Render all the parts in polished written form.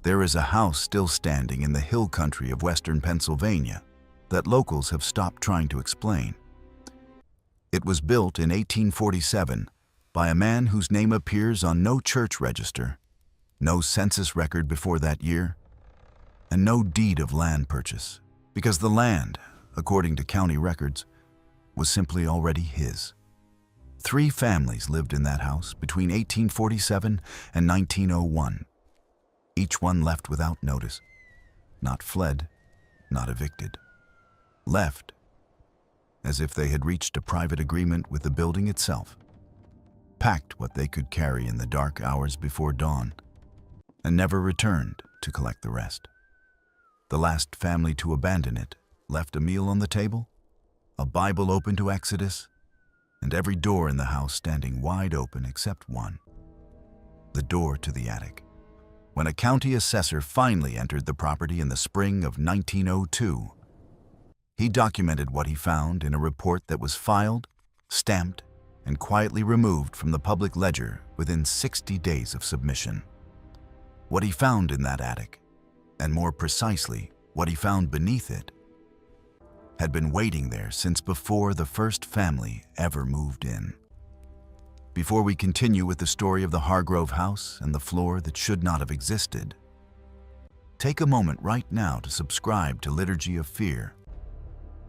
There is a house still standing in the hill country of western Pennsylvania that locals have stopped trying to explain. It was built in 1847 by a man whose name appears on no church register, no census record before that year, and no deed of land purchase, because the land, according to county records, was simply already his. 3 families lived in that house between 1847 and 1901. Each one left without notice, not fled, not evicted. Left as if they had reached a private agreement with the building itself, packed what they could carry in the dark hours before dawn, and never returned to collect the rest. The last family to abandon it left a meal on the table, a Bible open to Exodus, and every door in the house standing wide open except one, the door to the attic. When a county assessor finally entered the property in the spring of 1902, he documented what he found in a report that was filed, stamped, and quietly removed from the public ledger within 60 days of submission. What he found in that attic, and more precisely, what he found beneath it, had been waiting there since before the first family ever moved in. Before we continue with the story of the Hargrove house and the floor that should not have existed, take a moment right now to subscribe to Liturgy of Fear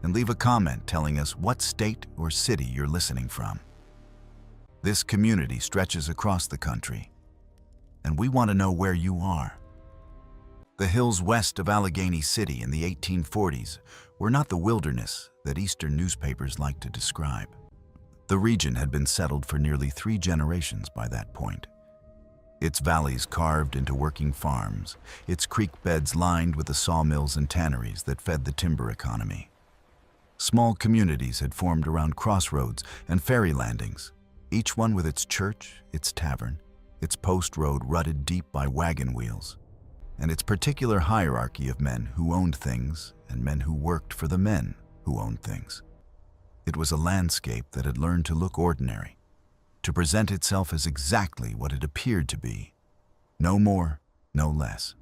and leave a comment telling us what state or city you're listening from. This community stretches across the country, and we want to know where you are. The hills west of Allegheny City in the 1840s were not the wilderness that Eastern newspapers like to describe. The region had been settled for nearly 3 generations by that point. Its valleys carved into working farms, its creek beds lined with the sawmills and tanneries that fed the timber economy. Small communities had formed around crossroads and ferry landings, each one with its church, its tavern, its post road rutted deep by wagon wheels, and its particular hierarchy of men who owned things and men who worked for the men who owned things. It was a landscape that had learned to look ordinary, to present itself as exactly what it appeared to be, no more, no less.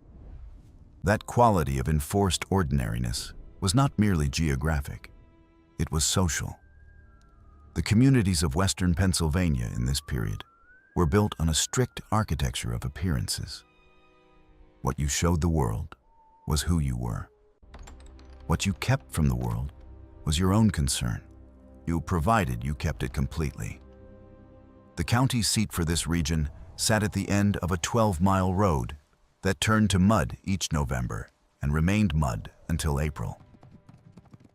That quality of enforced ordinariness was not merely geographic, it was social. The communities of western Pennsylvania in this period were built on a strict architecture of appearances. What you showed the world was who you were. What you kept from the world was your own concern. You provided you kept it completely. The county seat for this region sat at the end of a 12-mile road that turned to mud each November and remained mud until April,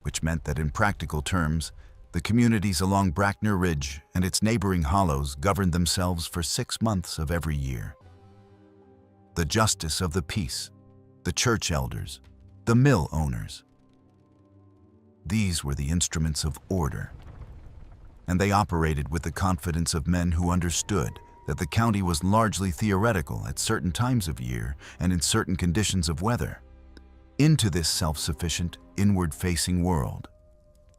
which meant that in practical terms, the communities along Brackner Ridge and its neighboring hollows governed themselves for 6 months of every year. The justice of the peace, the church elders, the mill owners. These were the instruments of order, and they operated with the confidence of men who understood that the county was largely theoretical at certain times of year and in certain conditions of weather. Into this self-sufficient, inward-facing world,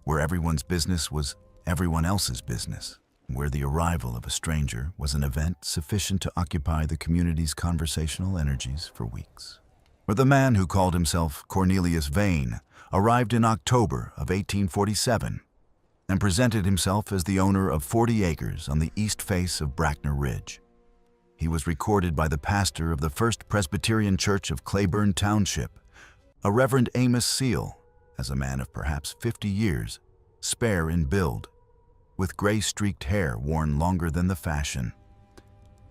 where everyone's business was everyone else's business, where the arrival of a stranger was an event sufficient to occupy the community's conversational energies for weeks. Where the man who called himself Cornelius Vane arrived in October of 1847 and presented himself as the owner of 40 acres on the east face of Brackner Ridge. He was recorded by the pastor of the First Presbyterian Church of Claiborne Township, a Reverend Amos Seal, as a man of perhaps 50 years, spare in build, with gray-streaked hair worn longer than the fashion,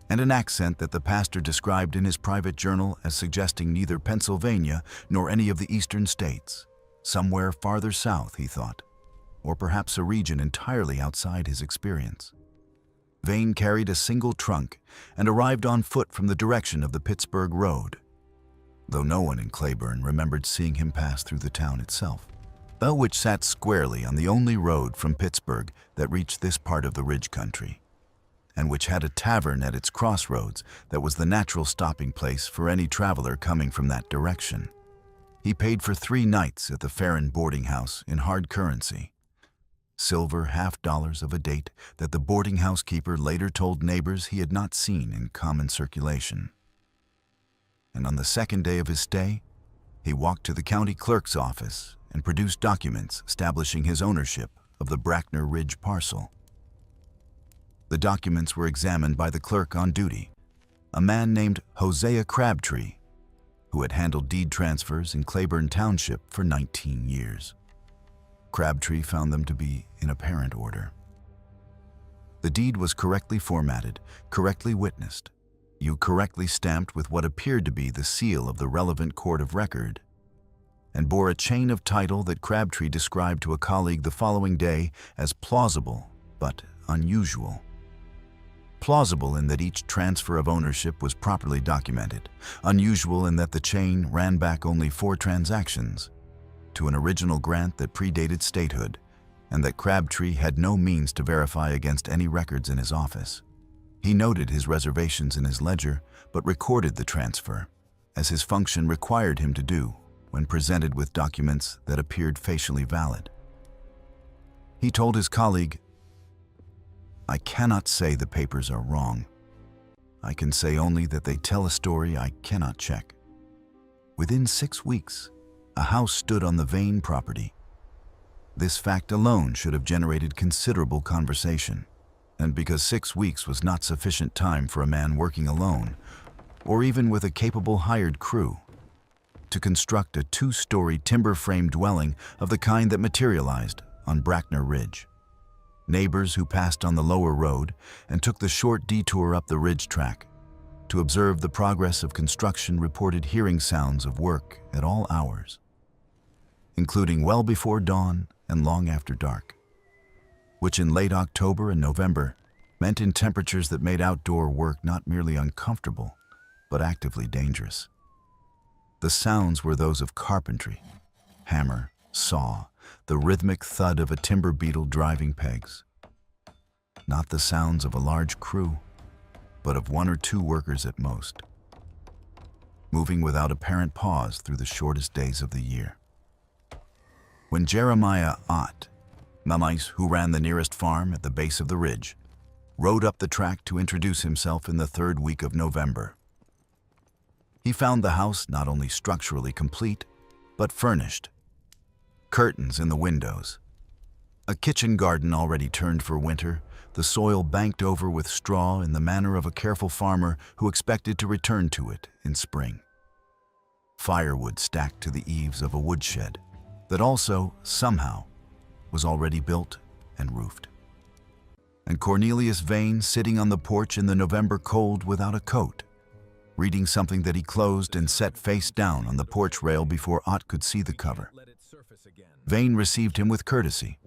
and an accent that the pastor described in his private journal as suggesting neither Pennsylvania nor any of the eastern states, somewhere farther south, he thought, or perhaps a region entirely outside his experience. Vane carried a single trunk and arrived on foot from the direction of the Pittsburgh Road, though no one in Claiborne remembered seeing him pass through the town itself, which sat squarely on the only road from Pittsburgh that reached this part of the Ridge country, and which had a tavern at its crossroads that was the natural stopping place for any traveler coming from that direction. He paid for 3 nights at the Farron boarding house in hard currency, silver $50 of a date that the boarding house keeper later told neighbors he had not seen in common circulation. and on the second day of his stay, he walked to the county clerk's office and produced documents establishing his ownership of the Brackner Ridge parcel. The documents were examined by the clerk on duty, a man named Hosea Crabtree, who had handled deed transfers in Claiborne Township for 19 years. Crabtree found them to be in apparent order. The deed was correctly formatted, correctly witnessed, correctly stamped with what appeared to be the seal of the relevant court of record, and bore a chain of title that Crabtree described to a colleague the following day as plausible but unusual. Plausible in that each transfer of ownership was properly documented, unusual in that the chain ran back only 4 transactions, to an original grant that predated statehood, and that Crabtree had no means to verify against any records in his office. He noted his reservations in his ledger, but recorded the transfer, as his function required him to do when presented with documents that appeared facially valid. He told his colleague, "I cannot say the papers are wrong. I can say only that they tell a story I cannot check." Within 6 weeks, a house stood on the Vane property. This fact alone should have generated considerable conversation, and because 6 weeks was not sufficient time for a man working alone, or even with a capable hired crew, to construct a 2-story timber-frame dwelling of the kind that materialized on Brackner Ridge. Neighbors who passed on the lower road and took the short detour up the ridge track to observe the progress of construction reported hearing sounds of work at all hours, including well before dawn and long after dark, which in late October and November meant in temperatures that made outdoor work not merely uncomfortable, but actively dangerous. The sounds were those of carpentry, hammer, saw, the rhythmic thud of a timber beetle driving pegs. Not the sounds of a large crew, but of 1 or 2 workers at most, moving without apparent pause through the shortest days of the year. When Jeremiah Ott, Mamais, who ran the nearest farm at the base of the ridge, rode up the track to introduce himself in the 3rd week of November, he found the house not only structurally complete, but furnished. Curtains in the windows, a kitchen garden already turned for winter, the soil banked over with straw in the manner of a careful farmer who expected to return to it in spring. Firewood stacked to the eaves of a woodshed that also, somehow, was already built and roofed. And Cornelius Vane sitting on the porch in the November cold without a coat, reading something that he closed and set face down on the porch rail before Ott could see the cover. Vane received him with courtesy.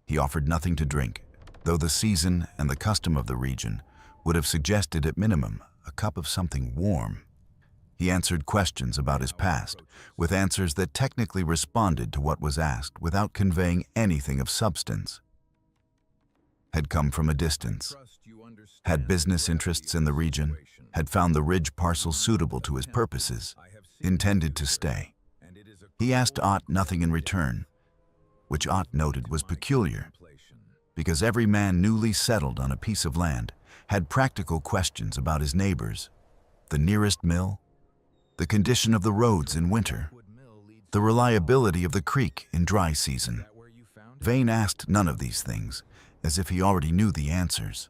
He offered nothing to drink, though the season and the custom of the region would have suggested at minimum a cup of something warm. He answered questions about his past, with answers that technically responded to what was asked without conveying anything of substance. Had come from a distance, had business interests in the region, had found the ridge parcel suitable to his purposes, intended to stay. He asked Ott nothing in return, which Ott noted was peculiar, because every man newly settled on a piece of land had practical questions about his neighbors, the nearest mill, the condition of the roads in winter, the reliability of the creek in dry season. Vane asked none of these things, as if he already knew the answers,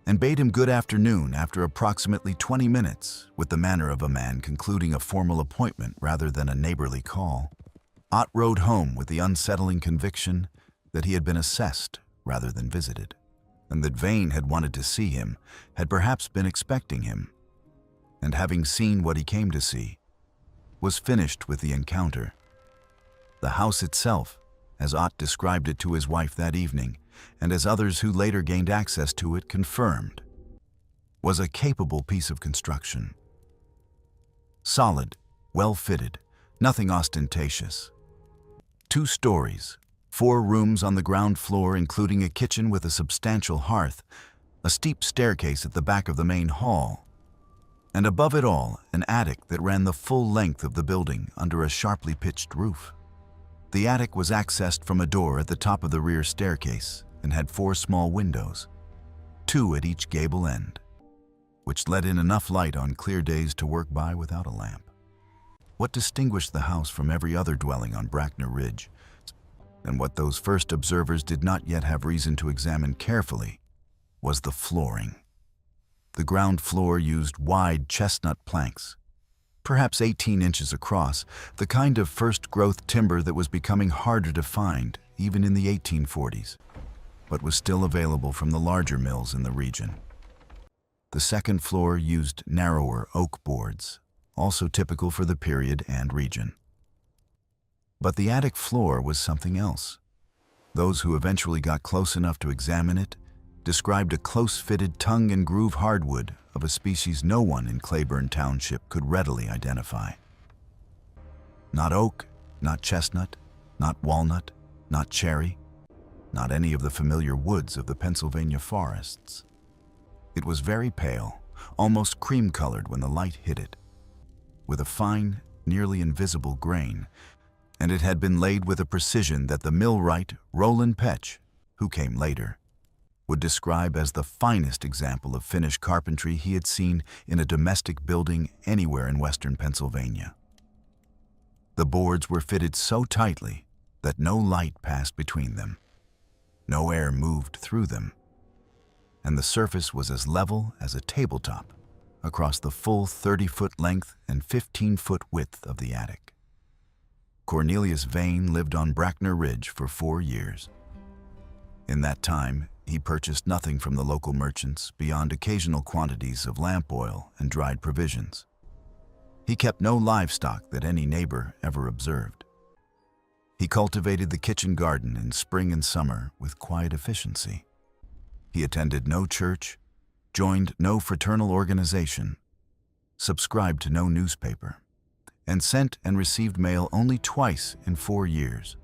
and bade him good afternoon after approximately 20 minutes, with the manner of a man concluding a formal appointment rather than a neighborly call. Ott rode home with the unsettling conviction that he had been assessed rather than visited, and that Vane had wanted to see him, had perhaps been expecting him, and having seen what he came to see, was finished with the encounter. The house itself, as Ott described it to his wife that evening, and as others who later gained access to it confirmed, was a capable piece of construction. Solid, well-fitted, nothing ostentatious. 2 stories, 4 rooms on the ground floor including a kitchen with a substantial hearth, a steep staircase at the back of the main hall, and above it all, an attic that ran the full length of the building under a sharply pitched roof. The attic was accessed from a door at the top of the rear staircase and had 4 small windows, 2 at each gable end. which let in enough light on clear days to work by without a lamp. What distinguished the house from every other dwelling on Bracknell Ridge, and what those first observers did not yet have reason to examine carefully, was the flooring. The ground floor used wide chestnut planks, perhaps 18 inches across, the kind of first-growth timber that was becoming harder to find even in the 1840s, but was still available from the larger mills in the region. The second floor used narrower oak boards, also typical for the period and region. But the attic floor was something else. Those who eventually got close enough to examine it described a close-fitted tongue-and-groove hardwood of a species no one in Claiborne Township could readily identify. Not oak, not chestnut, not walnut, not cherry, not any of the familiar woods of the Pennsylvania forests. It was very pale, almost cream-colored when the light hit it, with a fine, nearly invisible grain, and it had been laid with a precision that the millwright Roland Petch, who came later, would describe as the finest example of finished carpentry he had seen in a domestic building anywhere in western Pennsylvania. The boards were fitted so tightly that no light passed between them, no air moved through them, and the surface was as level as a tabletop across the full 30-foot length and 15-foot width of the attic. Cornelius Vane lived on Bracknell Ridge for 4 years. In that time, he purchased nothing from the local merchants beyond occasional quantities of lamp oil and dried provisions. He kept no livestock that any neighbor ever observed. He cultivated the kitchen garden in spring and summer with quiet efficiency. He attended no church, joined no fraternal organization, subscribed to no newspaper, and sent and received mail only twice in 4 years,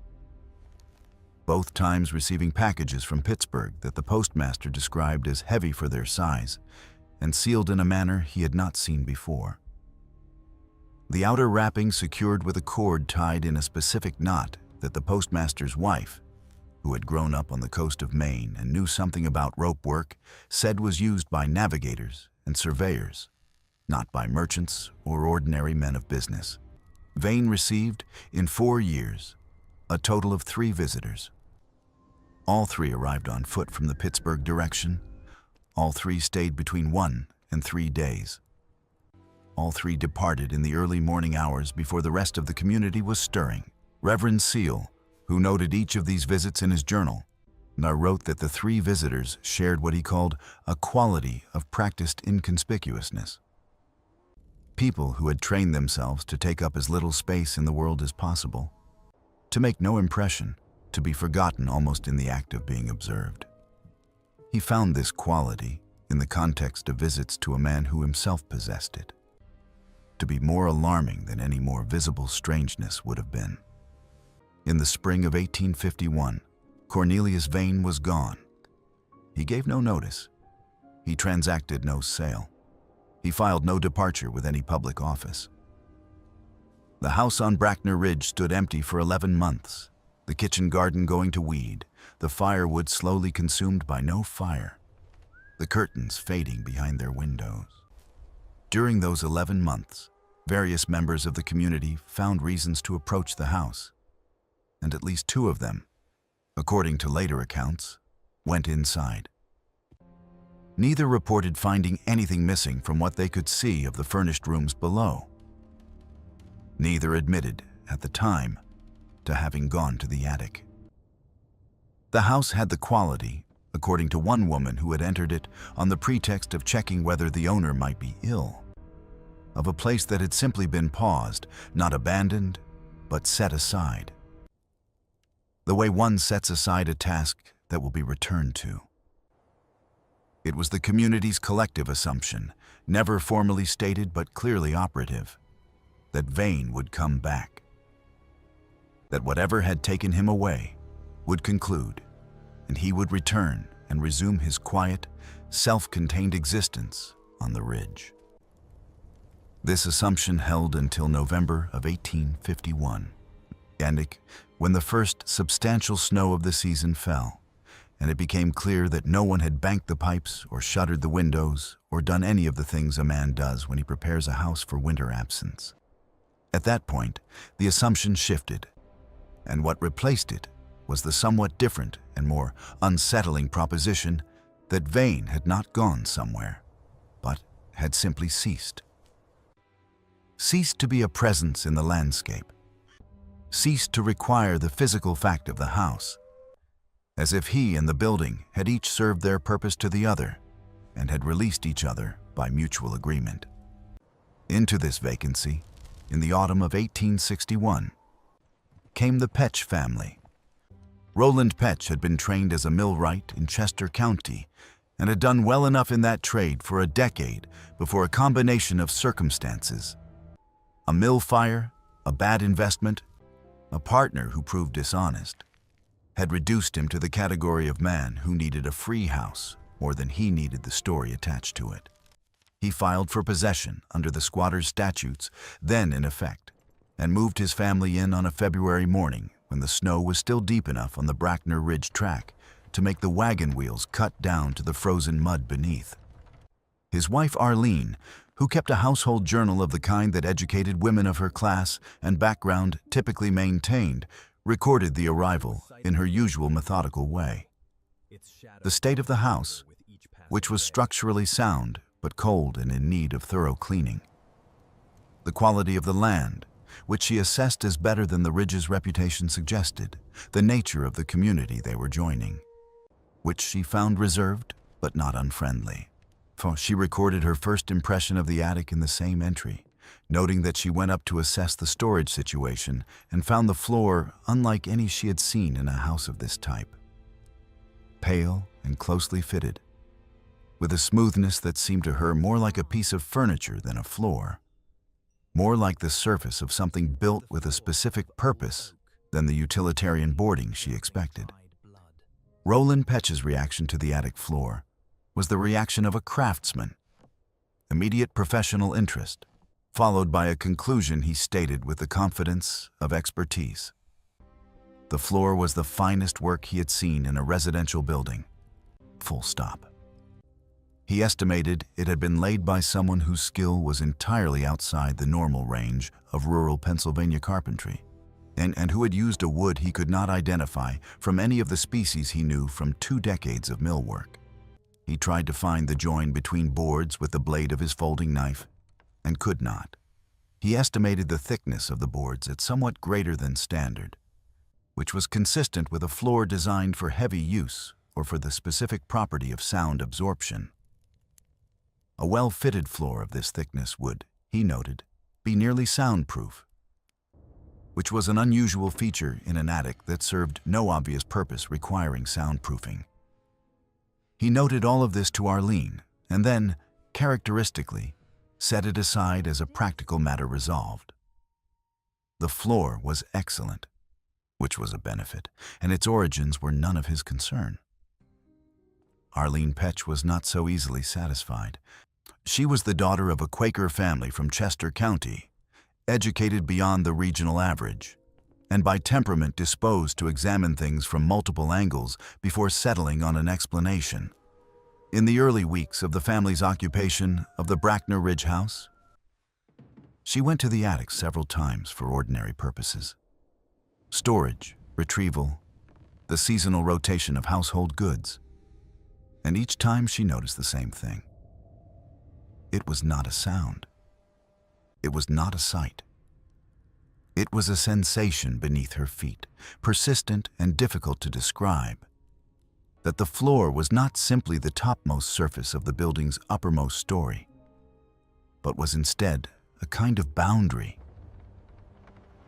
both times receiving packages from Pittsburgh that the postmaster described as heavy for their size and sealed in a manner he had not seen before. The outer wrapping secured with a cord tied in a specific knot that the postmaster's wife, who had grown up on the coast of Maine and knew something about rope work, said was used by navigators and surveyors, not by merchants or ordinary men of business. Vane received, in 4 years, a total of 3 visitors. All 3 arrived on foot from the Pittsburgh direction. All 3 stayed between 1 and 3 days. All 3 departed in the early morning hours before the rest of the community was stirring. Reverend Seal, who noted each of these visits in his journal, now wrote that the 3 visitors shared what he called a quality of practiced inconspicuousness. People who had trained themselves to take up as little space in the world as possible, to make no impression, to be forgotten almost in the act of being observed. He found this quality, in the context of visits to a man who himself possessed it, to be more alarming than any more visible strangeness would have been. In the spring of 1851, Cornelius Vane was gone. He gave no notice. He transacted no sale. He filed no departure with any public office. The house on Bracknell Ridge stood empty for 11 months, the kitchen garden going to weed, the firewood slowly consumed by no fire, the curtains fading behind their windows. During those 11 months, various members of the community found reasons to approach the house, and at least 2 of them, according to later accounts, went inside. Neither reported finding anything missing from what they could see of the furnished rooms below. Neither admitted, at the time, to having gone to the attic. The house had the quality, according to one woman who had entered it on the pretext of checking whether the owner might be ill, of a place that had simply been paused, not abandoned, but set aside. The way one sets aside a task that will be returned to. It was the community's collective assumption, never formally stated but clearly operative, that Vane would come back. That whatever had taken him away would conclude, and he would return and resume his quiet, self-contained existence on the ridge. This assumption held until November of 1851, when the first substantial snow of the season fell, and it became clear that no one had banked the pipes or shuttered the windows or done any of the things a man does when he prepares a house for winter absence. At that point, the assumption shifted, and what replaced it was the somewhat different and more unsettling proposition that Vane had not gone somewhere, but had simply ceased. Ceased to be a presence in the landscape. Ceased to require the physical fact of the house, as if he and the building had each served their purpose to the other and had released each other by mutual agreement. Into this vacancy, in the autumn of 1861, came the Petch family. Roland Petch had been trained as a millwright in Chester County and had done well enough in that trade for a decade before a combination of circumstances, a mill fire, a bad investment, a partner who proved dishonest, had reduced him to the category of man who needed a free house more than he needed the story attached to it. He filed for possession under the squatter's statutes then in effect and moved his family in on a February morning when the snow was still deep enough on the Bracknell Ridge track to make the wagon wheels cut down to the frozen mud beneath. His wife Arlene, who kept a household journal of the kind that educated women of her class and background typically maintained, recorded the arrival in her usual methodical way. The state of the house, which was structurally sound but cold and in need of thorough cleaning. The quality of the land, which she assessed as better than the Ridge's reputation suggested, the nature of the community they were joining, which she found reserved but not unfriendly. For she recorded her first impression of the attic in the same entry, noting that she went up to assess the storage situation and found the floor unlike any she had seen in a house of this type. Pale and closely fitted, with a smoothness that seemed to her more like a piece of furniture than a floor, more like the surface of something built with a specific purpose than the utilitarian boarding she expected. Roland Petch's reaction to the attic floor was the reaction of a craftsman, immediate professional interest, followed by a conclusion he stated with the confidence of expertise. The floor was the finest work he had seen in a residential building. Full stop. He estimated it had been laid by someone whose skill was entirely outside the normal range of rural Pennsylvania carpentry, and who had used a wood he could not identify from any of the species he knew from 2 decades of millwork. He tried to find the join between boards with the blade of his folding knife, and could not. He estimated the thickness of the boards at somewhat greater than standard, which was consistent with a floor designed for heavy use or for the specific property of sound absorption. A well-fitted floor of this thickness would, he noted, be nearly soundproof, which was an unusual feature in an attic that served no obvious purpose requiring soundproofing. He noted all of this to Arlene, and then, characteristically, set it aside as a practical matter resolved. The floor was excellent, which was a benefit, and its origins were none of his concern. Arlene Petch was not so easily satisfied. She was the daughter of a Quaker family from Chester County, educated beyond the regional average, and by temperament disposed to examine things from multiple angles before settling on an explanation. In the early weeks of the family's occupation of the Bracknell Ridge house, she went to the attic several times for ordinary purposes. Storage, retrieval, the seasonal rotation of household goods. And each time she noticed the same thing. It was not a sound. It was not a sight. It was a sensation beneath her feet, persistent and difficult to describe. That the floor was not simply the topmost surface of the building's uppermost story, but was instead a kind of boundary.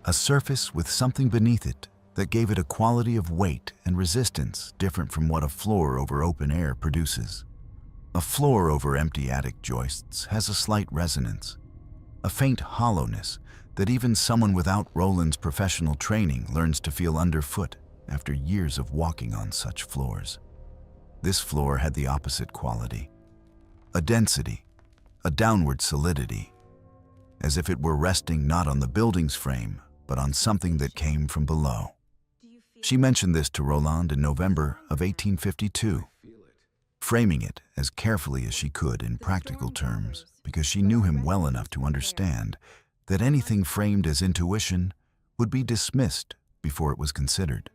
A surface with something beneath it that gave it a quality of weight and resistance different from what a floor over open air produces. A floor over empty attic joists has a slight resonance, a faint hollowness that even someone without Roland's professional training learns to feel underfoot after years of walking on such floors. This floor had the opposite quality, a density, a downward solidity, as if it were resting not on the building's frame, but on something that came from below. She mentioned this to Roland in November of 1852, framing it as carefully as she could in practical terms because she knew him well enough to understand that anything framed as intuition would be dismissed before it was considered.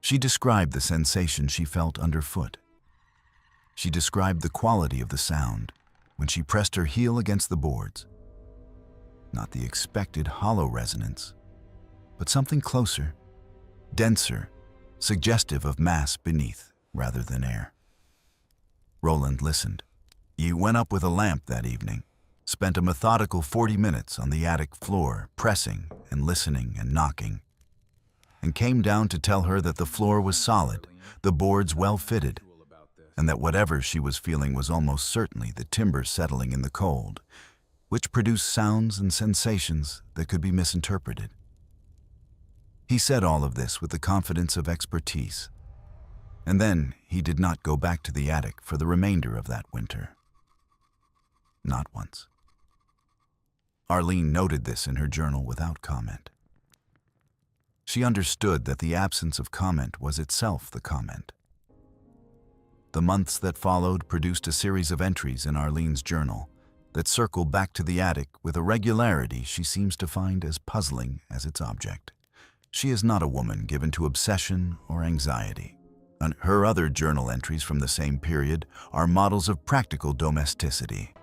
She described the sensation she felt underfoot. She described the quality of the sound when she pressed her heel against the boards. Not the expected hollow resonance, but something closer, denser, suggestive of mass beneath rather than air. Roland listened. He went up with a lamp that evening, spent a methodical 40 minutes on the attic floor, pressing and listening and knocking, and came down to tell her that the floor was solid, the boards well fitted, and that whatever she was feeling was almost certainly the timber settling in the cold, which produced sounds and sensations that could be misinterpreted. He said all of this with the confidence of expertise, and then he did not go back to the attic for the remainder of that winter. Not once. Arlene noted this in her journal without comment. She understood that the absence of comment was itself the comment. The months that followed produced a series of entries in Arlene's journal that circle back to the attic with a regularity she seems to find as puzzling as its object. She is not a woman given to obsession or anxiety. And her other journal entries from the same period are models of practical domesticity.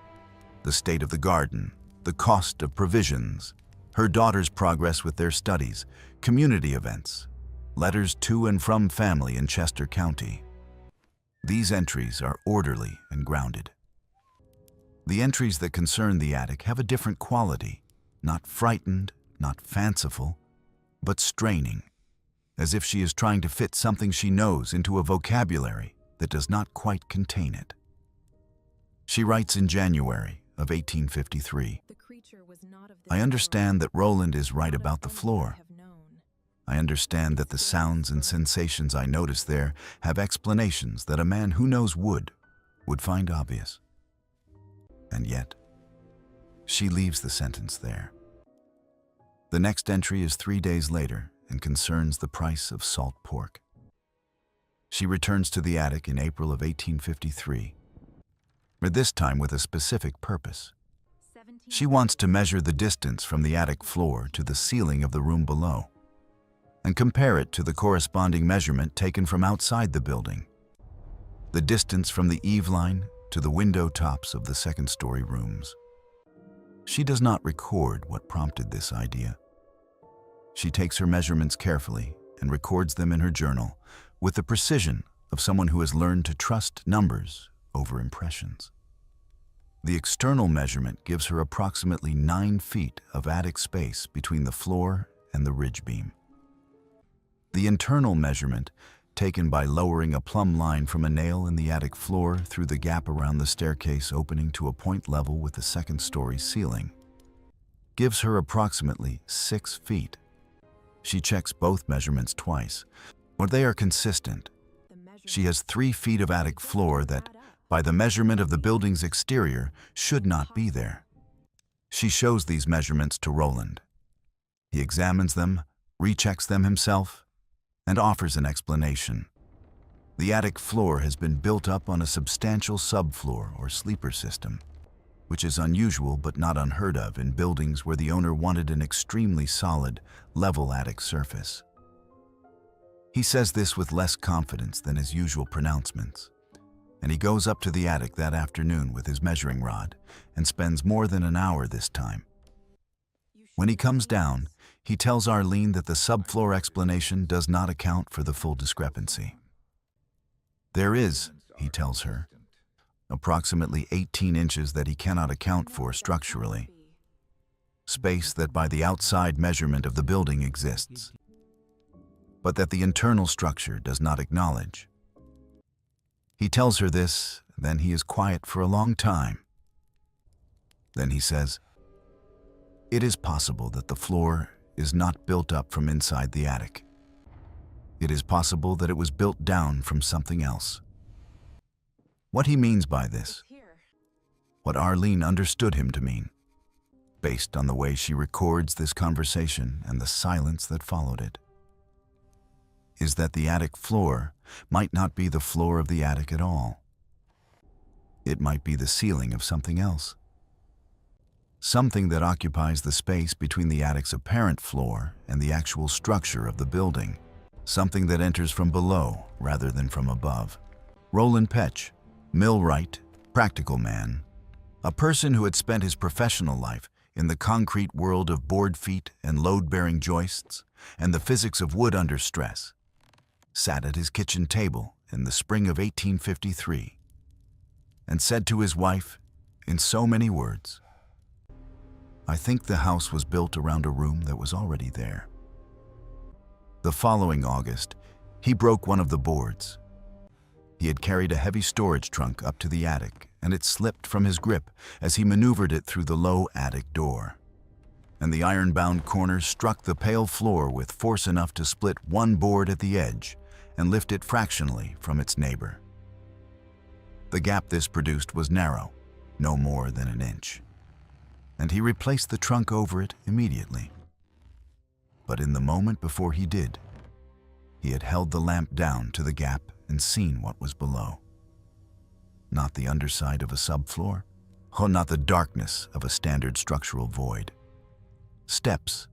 The state of the garden, the cost of provisions, her daughter's progress with their studies, community events, letters to and from family in Chester County. These entries are orderly and grounded. The entries that concern the attic have a different quality, not frightened, not fanciful, but straining, as if she is trying to fit something she knows into a vocabulary that does not quite contain it. She writes in January of 1853, "I understand that Roland is right about the floor. I understand that the sounds and sensations I notice there have explanations that a man who knows wood find obvious." And yet, she leaves the sentence there. The next entry is 3 days later and concerns the price of salt pork. She returns to the attic in April of 1853, but this time with a specific purpose. She wants to measure the distance from the attic floor to the ceiling of the room below and compare it to the corresponding measurement taken from outside the building, the distance from the eave line to the window tops of the second-story rooms. She does not record what prompted this idea. She takes her measurements carefully and records them in her journal with the precision of someone who has learned to trust numbers over impressions. The external measurement gives her approximately 9 feet of attic space between the floor and the ridge beam. The internal measurement, taken by lowering a plumb line from a nail in the attic floor through the gap around the staircase opening to a point level with the second-story ceiling, gives her approximately 6 feet. She checks both measurements twice, but they are consistent. She has 3 feet of attic floor that, by the measurement of the building's exterior, should not be there. She shows these measurements to Roland. He examines them, rechecks them himself, and offers an explanation. The attic floor has been built up on a substantial subfloor or sleeper system, which is unusual but not unheard of in buildings where the owner wanted an extremely solid, level attic surface. He says this with less confidence than his usual pronouncements, and he goes up to the attic that afternoon with his measuring rod and spends more than an hour this time. When he comes down, he tells Arlene that the subfloor explanation does not account for the full discrepancy. There is, he tells her, approximately 18 inches that he cannot account for structurally, space that by the outside measurement of the building exists, but that the internal structure does not acknowledge. He tells her this, then he is quiet for a long time. Then he says, "It is possible that the floor is not built up from inside the attic. It is possible that it was built down from something else." What he means by this, what Arlene understood him to mean, based on the way she records this conversation and the silence that followed it. is that the attic floor might not be the floor of the attic at all. It might be the ceiling of something else. Something that occupies the space between the attic's apparent floor and the actual structure of the building. Something that enters from below rather than from above. Roland Petch, millwright, practical man, a person who had spent his professional life in the concrete world of board feet and load-bearing joists and the physics of wood under stress, sat at his kitchen table in the spring of 1853 and said to his wife in so many words, "I think the house was built around a room that was already there." The following August, he broke one of the boards. He had carried a heavy storage trunk up to the attic, and it slipped from his grip as he maneuvered it through the low attic door. And the iron-bound corner struck the pale floor with force enough to split one board at the edge and lift it fractionally from its neighbor. The gap this produced was narrow, no more than an inch, and he replaced the trunk over it immediately. But in the moment before he did, he had held the lamp down to the gap and seen what was below. Not the underside of a subfloor, not the darkness of a standard structural void. Steps,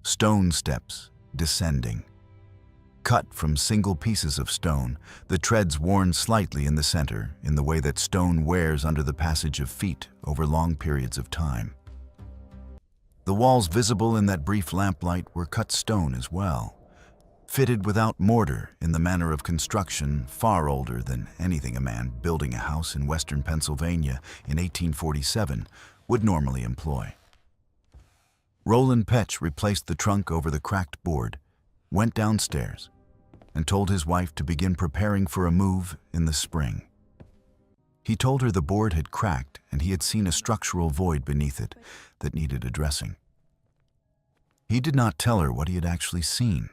stone steps, descending. Cut from single pieces of stone, the treads worn slightly in the center in the way that stone wears under the passage of feet over long periods of time. The walls visible in that brief lamplight were cut stone as well, fitted without mortar in the manner of construction far older than anything a man building a house in western Pennsylvania in 1847 would normally employ. Roland Petch replaced the trunk over the cracked board, went downstairs, and told his wife to begin preparing for a move in the spring. He told her the board had cracked and he had seen a structural void beneath it that needed addressing. He did not tell her what he had actually seen.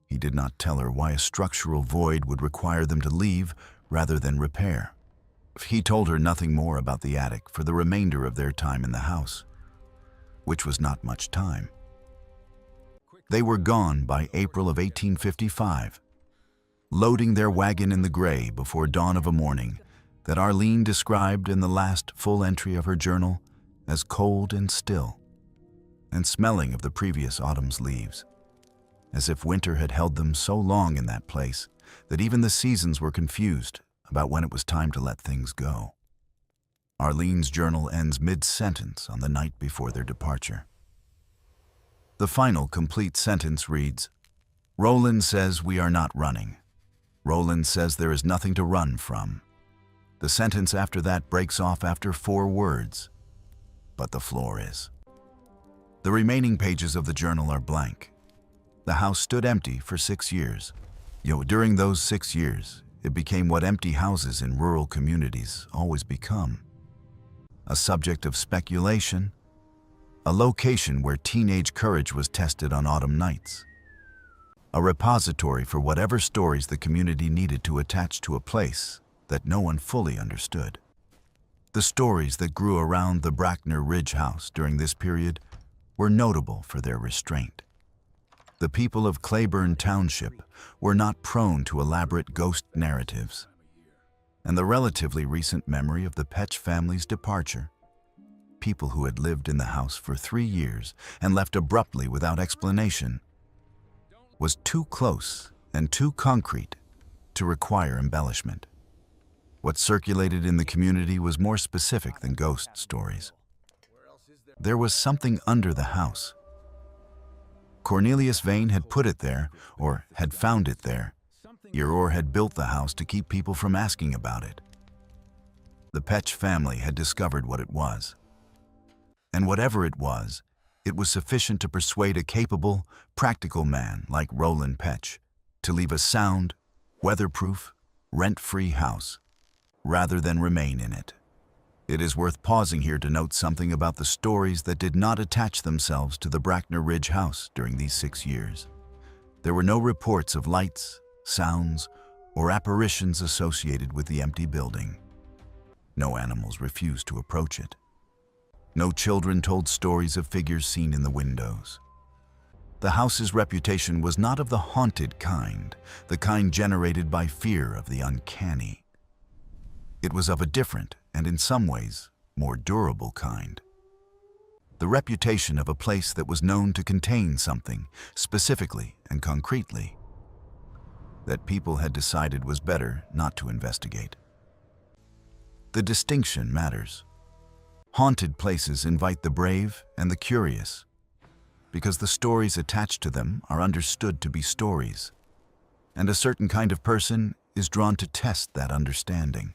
He did not tell her why a structural void would require them to leave rather than repair. He told her nothing more about the attic for the remainder of their time in the house, which was not much time. They were gone by April of 1855, loading their wagon in the gray before dawn of a morning that Arlene described in the last full entry of her journal as cold and still, and smelling of the previous autumn's leaves, as if winter had held them so long in that place that even the seasons were confused about when it was time to let things go. Arlene's journal ends mid-sentence on the night before their departure. The final complete sentence reads, "Roland says we are not running. Roland says there is nothing to run from." The sentence after that breaks off after 4 words, "But the floor is." The remaining pages of the journal are blank. The house stood empty for 6 years. During those 6 years, it became what empty houses in rural communities always become. A subject of speculation, a location where teenage courage was tested on autumn nights, a repository for whatever stories the community needed to attach to a place that no one fully understood. The stories that grew around the Brackner Ridge house during this period were notable for their restraint. The people of Claiborne Township were not prone to elaborate ghost narratives, and the relatively recent memory of the Petch family's departure, people who had lived in the house for 3 years and left abruptly without explanation, was too close and too concrete to require embellishment. What circulated in the community was more specific than ghost stories. There was something under the house. Cornelius Vane had put it there, or had found it there, or had built the house to keep people from asking about it. The Petch family had discovered what it was. And whatever it was sufficient to persuade a capable, practical man like Roland Petch to leave a sound, weatherproof, rent-free house, rather than remain in it. It is worth pausing here to note something about the stories that did not attach themselves to the Brackner Ridge house during these 6 years. There were no reports of lights, sounds, or apparitions associated with the empty building. No animals refused to approach it. No children told stories of figures seen in the windows. The house's reputation was not of the haunted kind, the kind generated by fear of the uncanny. It was of a different, and in some ways, more durable kind. The reputation of a place that was known to contain something, specifically and concretely, that people had decided was better not to investigate. The distinction matters. Haunted places invite the brave and the curious, because the stories attached to them are understood to be stories, and a certain kind of person is drawn to test that understanding.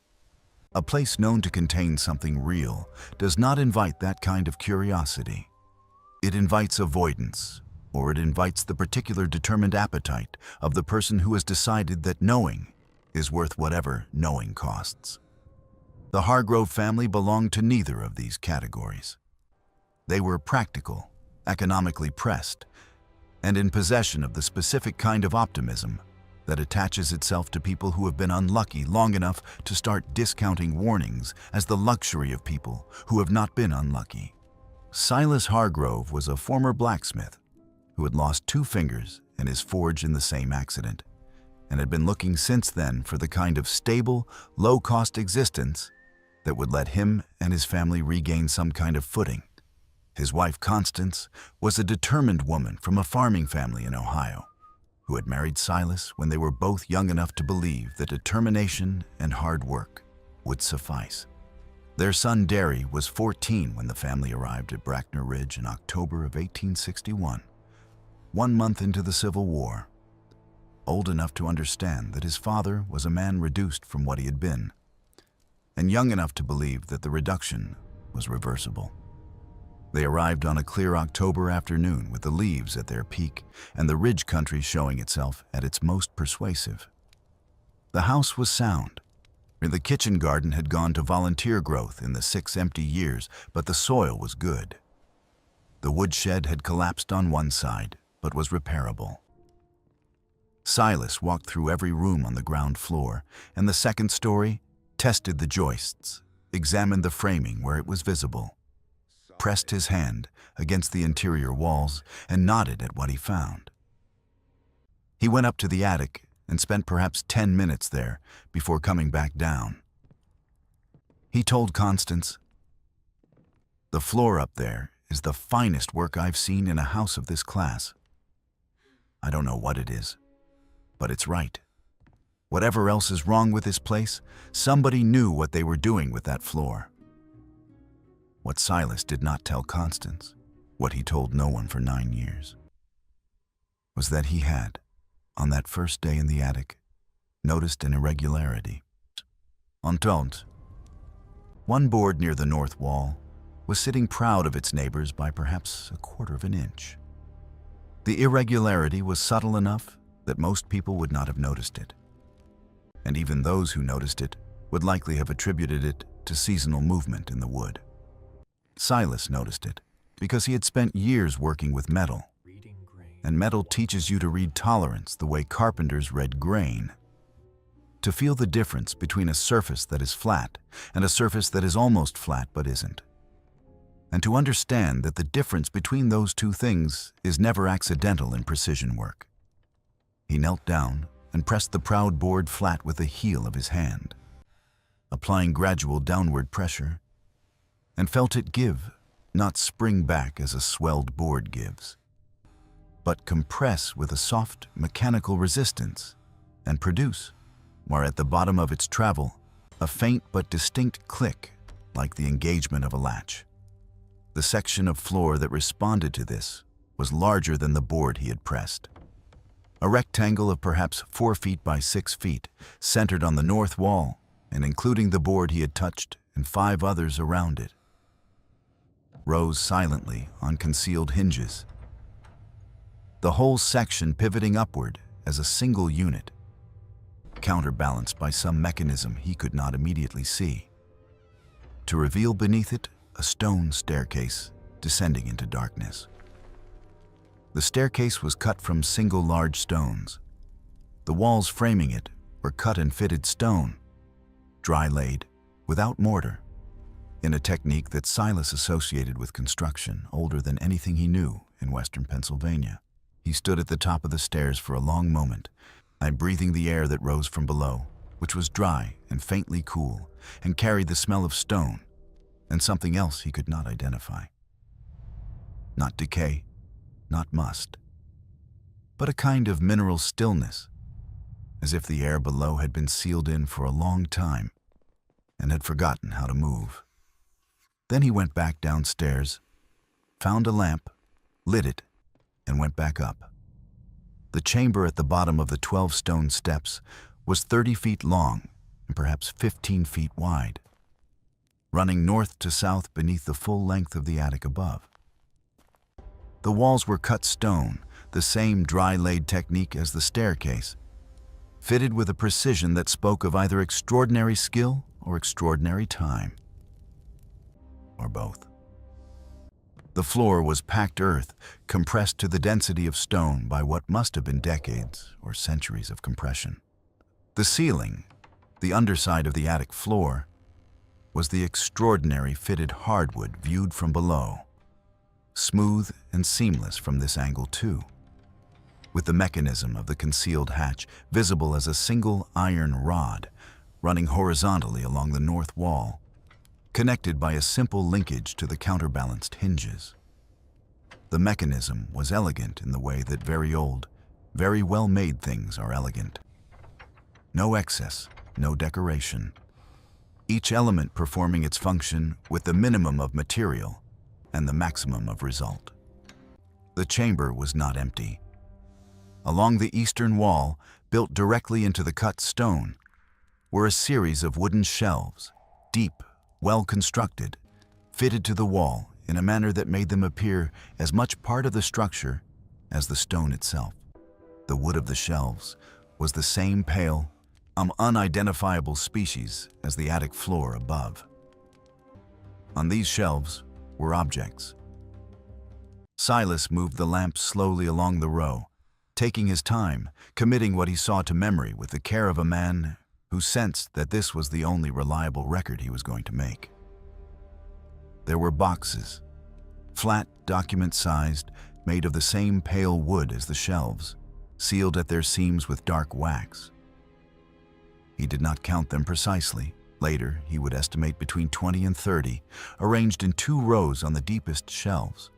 A place known to contain something real does not invite that kind of curiosity. It invites avoidance, or it invites the particular determined appetite of the person who has decided that knowing is worth whatever knowing costs. The Hargrove family belonged to neither of these categories. They were practical, economically pressed, and in possession of the specific kind of optimism that attaches itself to people who have been unlucky long enough to start discounting warnings as the luxury of people who have not been unlucky. Silas Hargrove was a former blacksmith who had lost 2 fingers in his forge in the same accident, and had been looking since then for the kind of stable, low-cost existence that would let him and his family regain some kind of footing. His wife, Constance, was a determined woman from a farming family in Ohio, who had married Silas when they were both young enough to believe that determination and hard work would suffice. Their son Derry was 14 when the family arrived at Bracknell Ridge in October of 1861, 1 month into the Civil War, old enough to understand that his father was a man reduced from what he had been, and young enough to believe that the reduction was reversible. They arrived on a clear October afternoon with the leaves at their peak and the ridge country showing itself at its most persuasive. The house was sound. The kitchen garden had gone to volunteer growth in the 6 empty years, but the soil was good. The woodshed had collapsed on one side, but was repairable. Silas walked through every room on the ground floor, and the second story, tested the joists, examined the framing where it was visible, pressed his hand against the interior walls, and nodded at what he found. He went up to the attic and spent perhaps 10 minutes there before coming back down. He told Constance, "The floor up there is the finest work I've seen in a house of this class. I don't know what it is, but it's right. Whatever else is wrong with this place, somebody knew what they were doing with that floor." What Silas did not tell Constance, what he told no one for 9 years, was that he had, on that first day in the attic, noticed an irregularity. Entente. One board near the north wall was sitting proud of its neighbors by perhaps 1/4 of an inch. The irregularity was subtle enough that most people would not have noticed it, and even those who noticed it would likely have attributed it to seasonal movement in the wood. Silas noticed it because he had spent years working with metal, and metal teaches you to read tolerance the way carpenters read grain, to feel the difference between a surface that is flat and a surface that is almost flat but isn't, and to understand that the difference between those two things is never accidental in precision work. He knelt down and pressed the proud board flat with the heel of his hand, applying gradual downward pressure, and felt it give, not spring back as a swelled board gives, but compress with a soft mechanical resistance and produce, where at the bottom of its travel, a faint but distinct click like the engagement of a latch. The section of floor that responded to this was larger than the board he had pressed. A rectangle of perhaps 4 feet by 6 feet, centered on the north wall and including the board he had touched and 5 others around it, rose silently on concealed hinges, the whole section pivoting upward as a single unit, counterbalanced by some mechanism he could not immediately see, to reveal beneath it a stone staircase descending into darkness. The staircase was cut from single large stones. The walls framing it were cut and fitted stone, dry laid, without mortar, in a technique that Silas associated with construction older than anything he knew in western Pennsylvania. He stood at the top of the stairs for a long moment, breathing the air that rose from below, which was dry and faintly cool, and carried the smell of stone and something else he could not identify. Not decay, not must, but a kind of mineral stillness, as if the air below had been sealed in for a long time and had forgotten how to move. Then he went back downstairs, found a lamp, lit it, and went back up. The chamber at the bottom of the 12 stone steps was 30 feet long and perhaps 15 feet wide, running north to south beneath the full length of the attic above. The walls were cut stone, the same dry-laid technique as the staircase, fitted with a precision that spoke of either extraordinary skill or extraordinary time, or both. The floor was packed earth, compressed to the density of stone by what must have been decades or centuries of compression. The ceiling, the underside of the attic floor, was the extraordinary fitted hardwood viewed from below, smooth and seamless from this angle too, with the mechanism of the concealed hatch visible as a single iron rod running horizontally along the north wall, connected by a simple linkage to the counterbalanced hinges. The mechanism was elegant in the way that very old, very well-made things are elegant. No excess, no decoration. Each element performing its function with the minimum of material and the maximum of result. The chamber was not empty. Along the eastern wall, built directly into the cut stone, were a series of wooden shelves, deep, well-constructed, fitted to the wall in a manner that made them appear as much part of the structure as the stone itself. The wood of the shelves was the same pale, unidentifiable species as the attic floor above. On these shelves were objects. Silas moved the lamp slowly along the row, taking his time, committing what he saw to memory with the care of a man who sensed that this was the only reliable record he was going to make. There were boxes, flat, document-sized, made of the same pale wood as the shelves, sealed at their seams with dark wax. He did not count them precisely. Later, he would estimate between 20 and 30, arranged in 2 rows on the deepest shelves,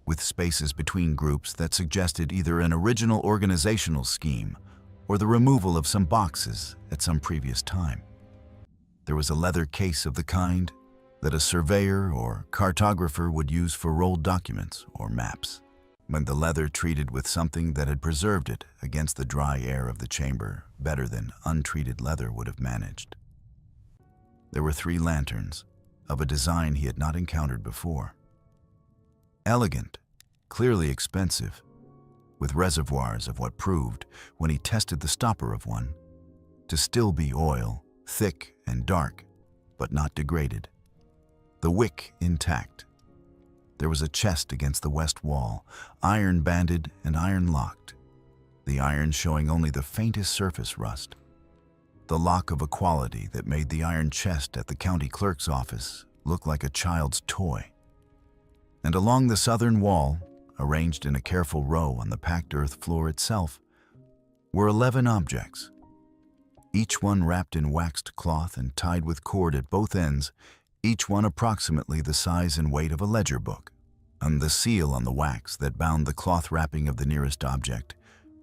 with spaces between groups that suggested either an original organizational scheme or the removal of some boxes at some previous time. There was a leather case of the kind that a surveyor or cartographer would use for rolled documents or maps, when the leather treated with something that had preserved it against the dry air of the chamber better than untreated leather would have managed. There were 3 lanterns, of a design he had not encountered before. Elegant, clearly expensive, with reservoirs of what proved, when he tested the stopper of one, to still be oil, thick and dark, but not degraded. The wick intact. There was a chest against the west wall, iron-banded and iron-locked, the iron showing only the faintest surface rust. The lock of a quality that made the iron chest at the county clerk's office look like a child's toy. And along the southern wall, arranged in a careful row on the packed earth floor itself, were 11 objects, each one wrapped in waxed cloth and tied with cord at both ends, each one approximately the size and weight of a ledger book. And the seal on the wax that bound the cloth wrapping of the nearest object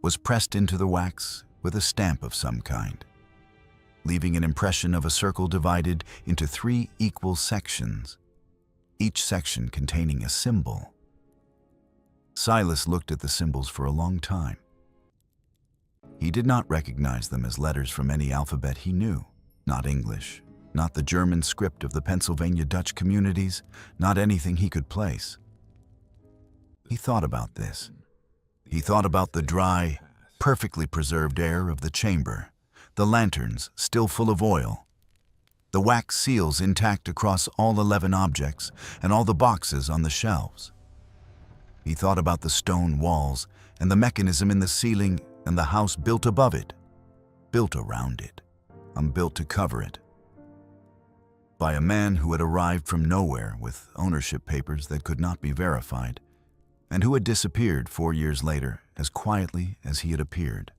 was pressed into the wax with a stamp of some kind, leaving an impression of a circle divided into 3 equal sections, each section containing a symbol. Silas looked at the symbols for a long time. He did not recognize them as letters from any alphabet he knew, not English, not the German script of the Pennsylvania Dutch communities, not anything he could place. He thought about this. He thought about the dry, perfectly preserved air of the chamber, the lanterns still full of oil, the wax seals intact across all 11 objects and all the boxes on the shelves. He thought about the stone walls and the mechanism in the ceiling and the house built above it, built around it, built to cover it, by a man who had arrived from nowhere with ownership papers that could not be verified, and who had disappeared 4 years later as quietly as he had appeared.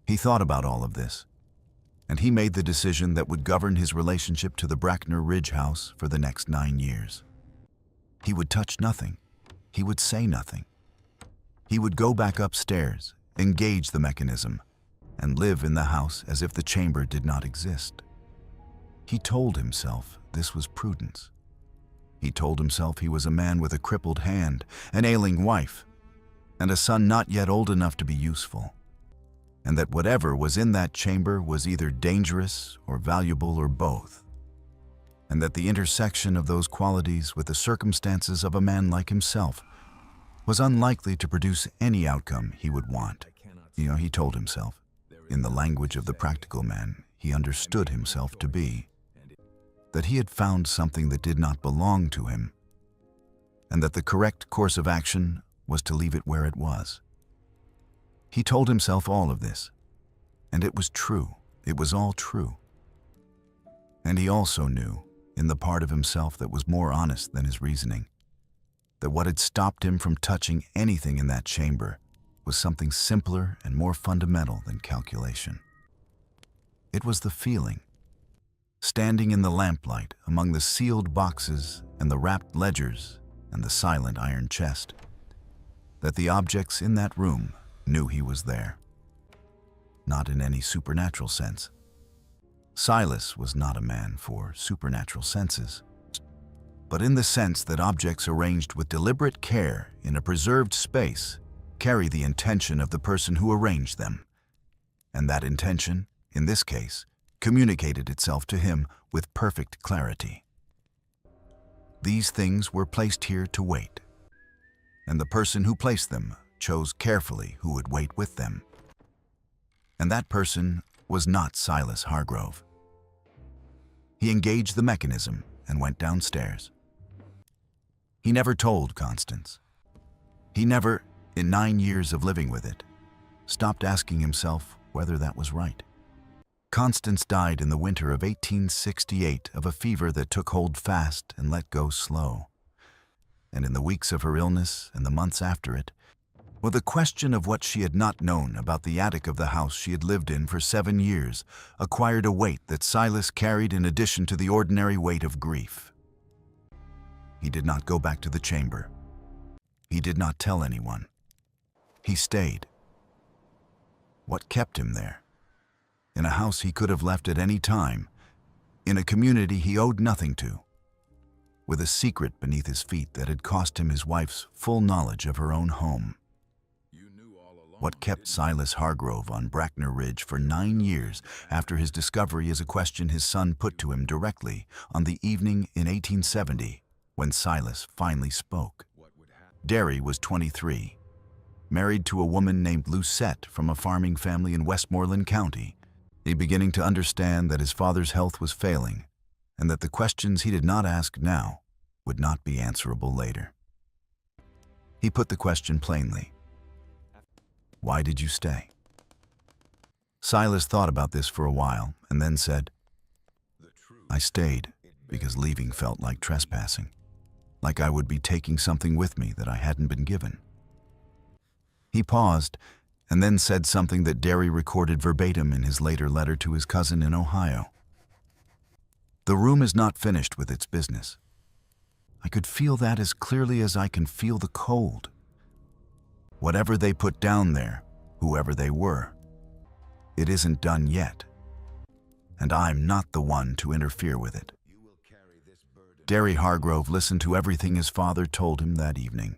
He thought about all of this, and he made the decision that would govern his relationship to the Brackner Ridge house for the next 9 years. He would touch nothing. He would say nothing. He would go back upstairs, engage the mechanism, and live in the house as if the chamber did not exist. He told himself this was prudence. He told himself he was a man with a crippled hand, an ailing wife, and a son not yet old enough to be useful, and that whatever was in that chamber was either dangerous or valuable or both, and that the intersection of those qualities with the circumstances of a man like himself was unlikely to produce any outcome he would want. He told himself, in the language of the practical man he understood himself to be, that he had found something that did not belong to him, and that the correct course of action was to leave it where it was. He told himself all of this, and it was true. It was all true. And he also knew, in the part of himself that was more honest than his reasoning, that what had stopped him from touching anything in that chamber was something simpler and more fundamental than calculation. It was the feeling, standing in the lamplight among the sealed boxes and the wrapped ledgers and the silent iron chest, that the objects in that room knew he was there. Not in any supernatural sense. Silas was not a man for supernatural senses, but in the sense that objects arranged with deliberate care in a preserved space carry the intention of the person who arranged them, and that intention, in this case, communicated itself to him with perfect clarity. These things were placed here to wait, and the person who placed them chose carefully who would wait with them. And that person was not Silas Hargrove. He engaged the mechanism and went downstairs. He never told Constance. He never, in 9 years of living with it, stopped asking himself whether that was right. Constance died in the winter of 1868 of a fever that took hold fast and let go slow. And in the weeks of her illness and the months after it, well, the question of what she had not known about the attic of the house she had lived in for 7 years acquired a weight that Silas carried in addition to the ordinary weight of grief. He did not go back to the chamber. He did not tell anyone. He stayed. What kept him there? In a house he could have left at any time, in a community he owed nothing to, with a secret beneath his feet that had cost him his wife's full knowledge of her own home. What kept Silas Hargrove on Brackner Ridge for 9 years after his discovery is a question his son put to him directly on the evening in 1870 when Silas finally spoke. Derry was 23, married to a woman named Lucette from a farming family in Westmoreland County. He beginning to understand that his father's health was failing, and that the questions he did not ask now would not be answerable later. He put the question plainly. Why did you stay? Silas thought about this for a while and then said, I stayed because leaving felt like trespassing, like I would be taking something with me that I hadn't been given. He paused and then said something that Derry recorded verbatim in his later letter to his cousin in Ohio. The room is not finished with its business. I could feel that as clearly as I can feel the cold. Whatever they put down there, whoever they were, it isn't done yet, and I'm not the one to interfere with it. Derry Hargrove listened to everything his father told him that evening.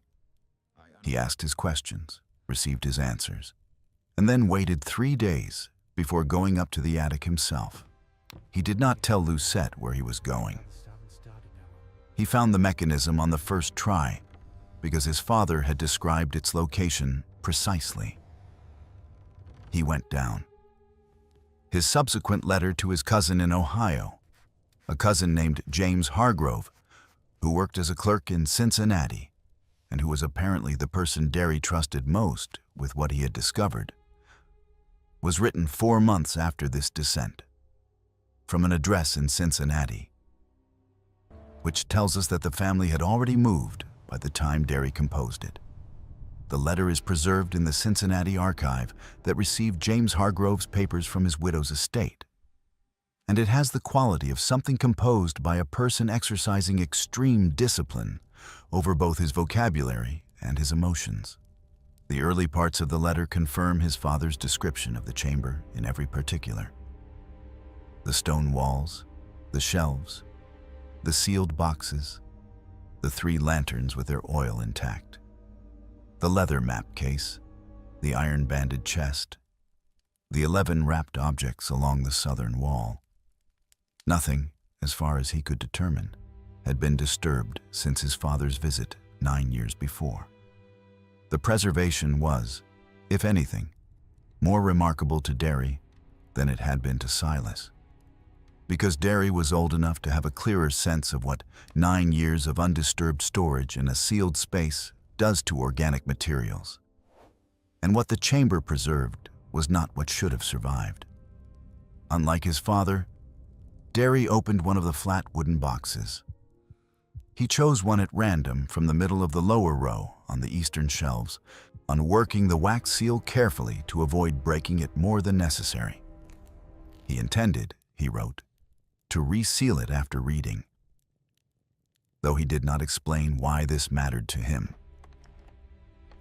He asked his questions, received his answers, and then waited 3 days before going up to the attic himself. He did not tell Lucette where he was going. He found the mechanism on the first try because his father had described its location precisely. He went down. His subsequent letter to his cousin in Ohio, a cousin named James Hargrove, who worked as a clerk in Cincinnati and who was apparently the person Derry trusted most with what he had discovered, was written 4 months after this descent, from an address in Cincinnati, which tells us that the family had already moved by the time Derry composed it. The letter is preserved in the Cincinnati archive that received James Hargrove's papers from his widow's estate. And it has the quality of something composed by a person exercising extreme discipline over both his vocabulary and his emotions. The early parts of the letter confirm his father's description of the chamber in every particular. The stone walls, the shelves, the sealed boxes, the 3 lanterns with their oil intact, the leather map case, the iron-banded chest, the 11 wrapped objects along the southern wall. Nothing, as far as he could determine, had been disturbed since his father's visit 9 years before. The preservation was, if anything, more remarkable to Derry than it had been to Silas, because Derry was old enough to have a clearer sense of what 9 years of undisturbed storage in a sealed space does to organic materials. And what the chamber preserved was not what should have survived. Unlike his father, Derry opened one of the flat wooden boxes. He chose one at random from the middle of the lower row on the eastern shelves, unworking the wax seal carefully to avoid breaking it more than necessary. He intended, he wrote, to reseal it after reading, though he did not explain why this mattered to him.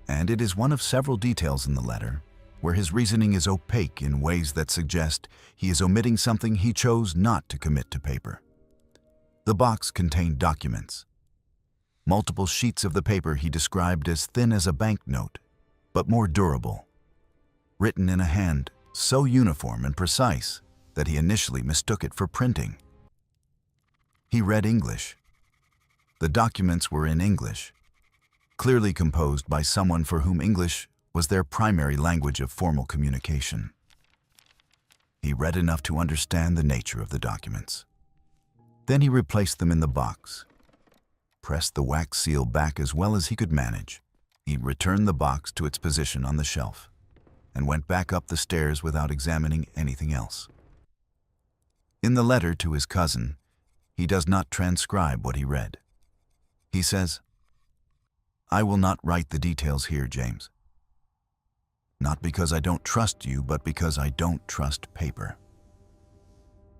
And it is one of several details in the letter where his reasoning is opaque in ways that suggest he is omitting something he chose not to commit to paper. The box contained documents. Multiple sheets of the paper he described as thin as a banknote, but more durable, written in a hand so uniform and precise that he initially mistook it for printing. He read English. The documents were in English, clearly composed by someone for whom English was their primary language of formal communication. He read enough to understand the nature of the documents. Then he replaced them in the box, pressed the wax seal back as well as he could manage. He returned the box to its position on the shelf and went back up the stairs without examining anything else. In the letter to his cousin, he does not transcribe what he read. He says, "I will not write the details here, James. Not because I don't trust you, but because I don't trust paper."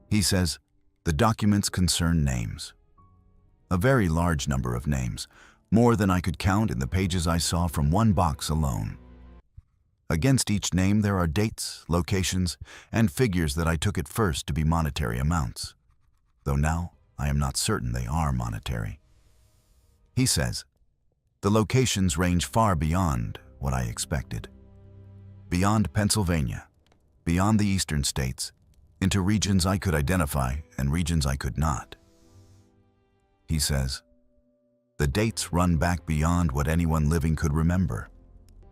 He says, "The documents concern names. A very large number of names, more than I could count in the pages I saw from one box alone. Against each name there are dates, locations, and figures that I took at first to be monetary amounts, though now I am not certain they are monetary." He says, "The locations range far beyond what I expected. Beyond Pennsylvania, beyond the eastern states, into regions I could identify and regions I could not." He says, "The dates run back beyond what anyone living could remember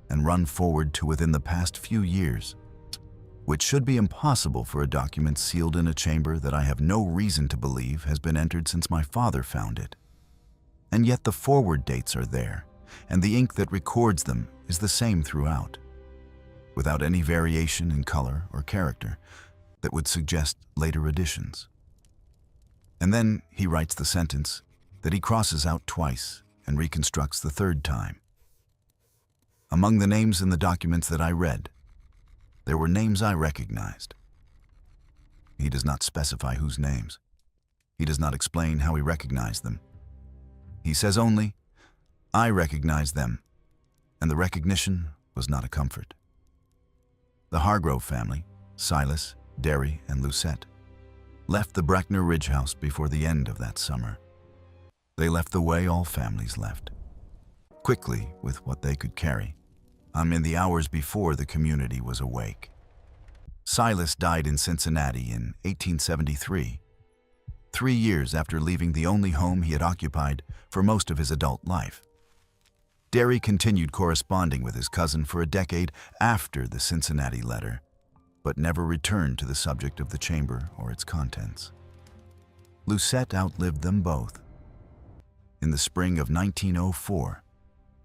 and run forward to within the past few years, which should be impossible for a document sealed in a chamber that I have no reason to believe has been entered since my father found it. And yet the forward dates are there, and the ink that records them is the same throughout, without any variation in color or character that would suggest later additions." And then he writes the sentence that he crosses out twice and reconstructs the third time. "Among the names in the documents that I read, there were names I recognized." He does not specify whose names. He does not explain how he recognized them. He says only, "I recognize them," and the recognition was not a comfort. The Hargrove family, Silas, Derry, and Lucette, left the Bracknell Ridge house before the end of that summer. They left the way all families left, quickly with what they could carry, in the hours before the community was awake. Silas died in Cincinnati in 1873, 3 years after leaving the only home he had occupied for most of his adult life. Derry continued corresponding with his cousin for a decade after the Cincinnati letter, but never returned to the subject of the chamber or its contents. Lucette outlived them both. In the spring of 1904,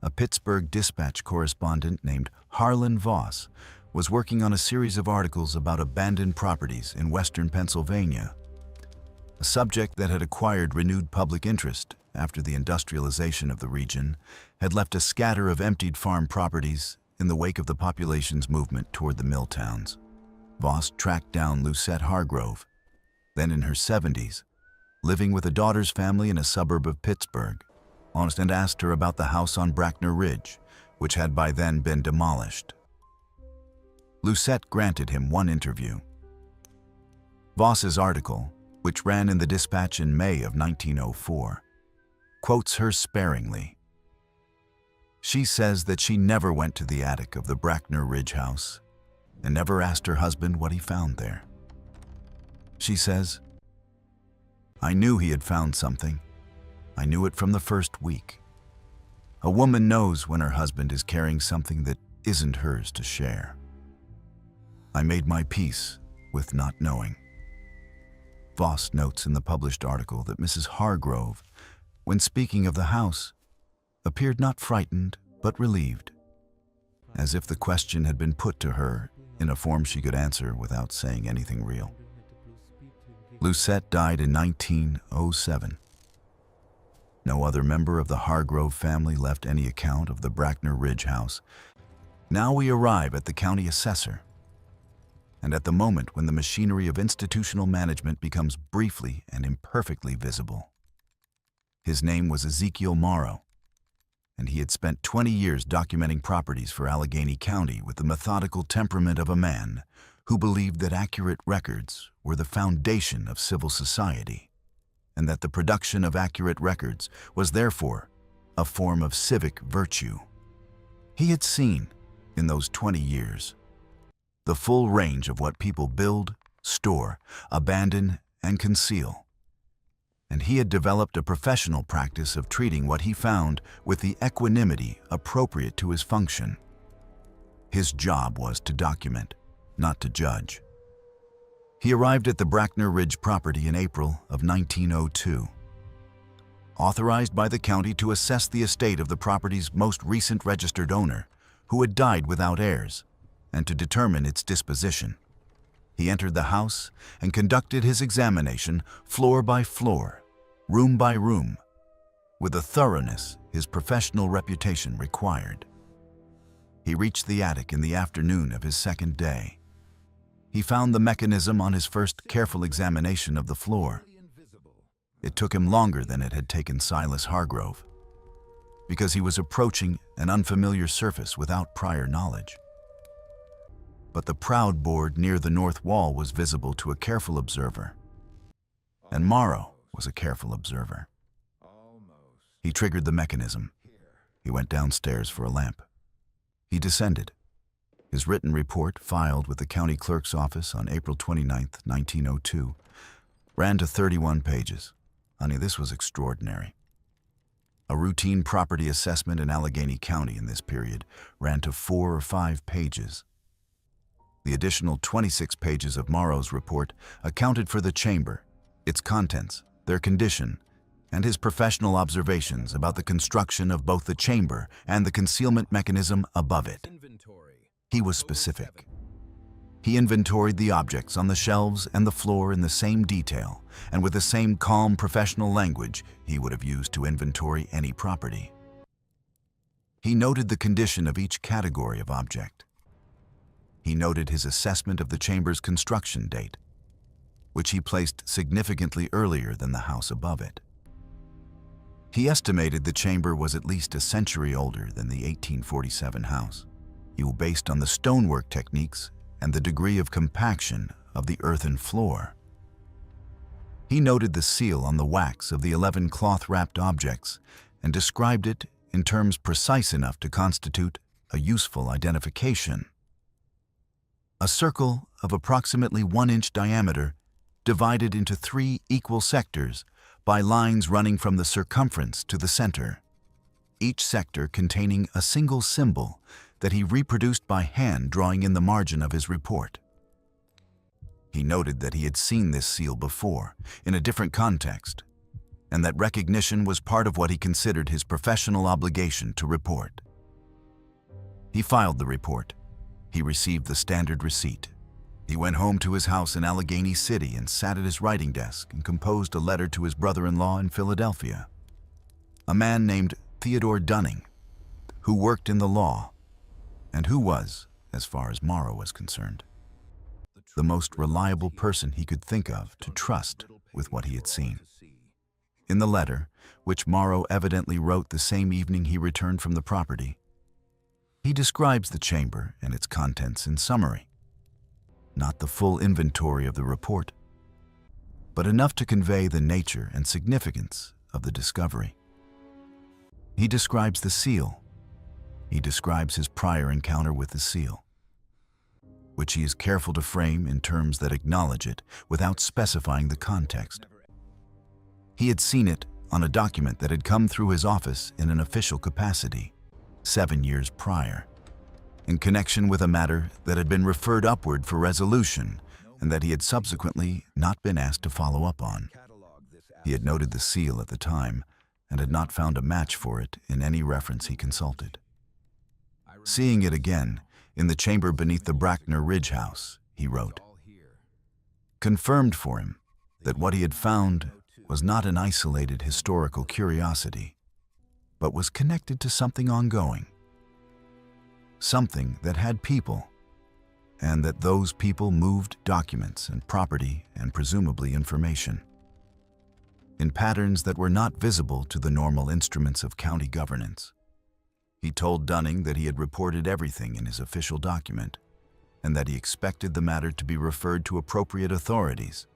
a Pittsburgh Dispatch correspondent named Harlan Voss was working on a series of articles about abandoned properties in western Pennsylvania, a subject that had acquired renewed public interest after the industrialization of the region, had left a scatter of emptied farm properties in the wake of the population's movement toward the mill towns. Voss tracked down Lucette Hargrove, then in her 70s, living with a daughter's family in a suburb of Pittsburgh, and asked her about the house on Brackner Ridge, which had by then been demolished. Lucette granted him one interview. Voss's article, which ran in the Dispatch in May of 1904, quotes her sparingly. She says that she never went to the attic of the Brackner Ridge house and never asked her husband what he found there. She says, "I knew he had found something. I knew it from the first week. A woman knows when her husband is carrying something that isn't hers to share. I made my peace with not knowing." Voss notes in the published article that Mrs. Hargrove, when speaking of the house, appeared not frightened but relieved, as if the question had been put to her in a form she could answer without saying anything real. Lucette died in 1907. No other member of the Hargrove family left any account of the Brackner Ridge house. Now we arrive at the county assessor, and at the moment when the machinery of institutional management becomes briefly and imperfectly visible. His name was Ezekiel Morrow, and he had spent 20 years documenting properties for Allegheny County with the methodical temperament of a man who believed that accurate records were the foundation of civil society, and that the production of accurate records was therefore a form of civic virtue. He had seen, in those 20 years, the full range of what people build, store, abandon, and conceal. And he had developed a professional practice of treating what he found with the equanimity appropriate to his function. His job was to document, not to judge. He arrived at the Brackner Ridge property in April of 1902. Authorized by the county to assess the estate of the property's most recent registered owner, who had died without heirs, and to determine its disposition. He entered the house and conducted his examination floor by floor, room by room, with the thoroughness his professional reputation required. He reached the attic in the afternoon of his second day. He found the mechanism on his first careful examination of the floor. It took him longer than it had taken Silas Hargrove, because he was approaching an unfamiliar surface without prior knowledge. But the proud board near the north wall was visible to a careful observer, and Morrow was a careful observer. He triggered the mechanism. He went downstairs for a lamp. He descended. His written report, filed with the county clerk's office on April 29, 1902, ran to 31 pages. Honey, this was extraordinary. A routine property assessment in Allegheny County in this period ran to 4 or 5 pages. The additional 26 pages of Morrow's report accounted for the chamber, its contents, their condition, and his professional observations about the construction of both the chamber and the concealment mechanism above it. He was specific. He inventoried the objects on the shelves and the floor in the same detail and with the same calm professional language he would have used to inventory any property. He noted the condition of each category of object. He noted his assessment of the chamber's construction date, which he placed significantly earlier than the house above it. He estimated the chamber was at least a century older than the 1847 house, based on the stonework techniques and the degree of compaction of the earthen floor. He noted the seal on the wax of the 11 cloth-wrapped objects and described it in terms precise enough to constitute a useful identification. A circle of approximately 1 inch diameter, divided into 3 equal sectors by lines running from the circumference to the center, each sector containing a single symbol that he reproduced by hand, drawing in the margin of his report. He noted that he had seen this seal before, in a different context, and that recognition was part of what he considered his professional obligation to report. He filed the report. He received the standard receipt. He went home to his house in Allegheny City and sat at his writing desk and composed a letter to his brother-in-law in Philadelphia. a man named Theodore Dunning, who worked in the law and who was, as far as Morrow was concerned, the most reliable person he could think of to trust with what he had seen. In the letter, which Morrow evidently wrote the same evening he returned from the property, he describes the chamber and its contents in summary, not the full inventory of the report, but enough to convey the nature and significance of the discovery. He describes the seal. He describes his prior encounter with the seal, which he is careful to frame in terms that acknowledge it without specifying the context. He had seen it on a document that had come through his office in an official capacity 7 years prior, in connection with a matter that had been referred upward for resolution and that he had subsequently not been asked to follow up on. He had noted the seal at the time and had not found a match for it in any reference he consulted. Seeing it again in the chamber beneath the Brackner Ridge house, he wrote, confirmed for him that what he had found was not an isolated historical curiosity, but was connected to something ongoing, something that had people, and that those people moved documents and property and presumably information in patterns that were not visible to the normal instruments of county governance. He told Dunning that he had reported everything in his official document and that he expected the matter to be referred to appropriate authorities,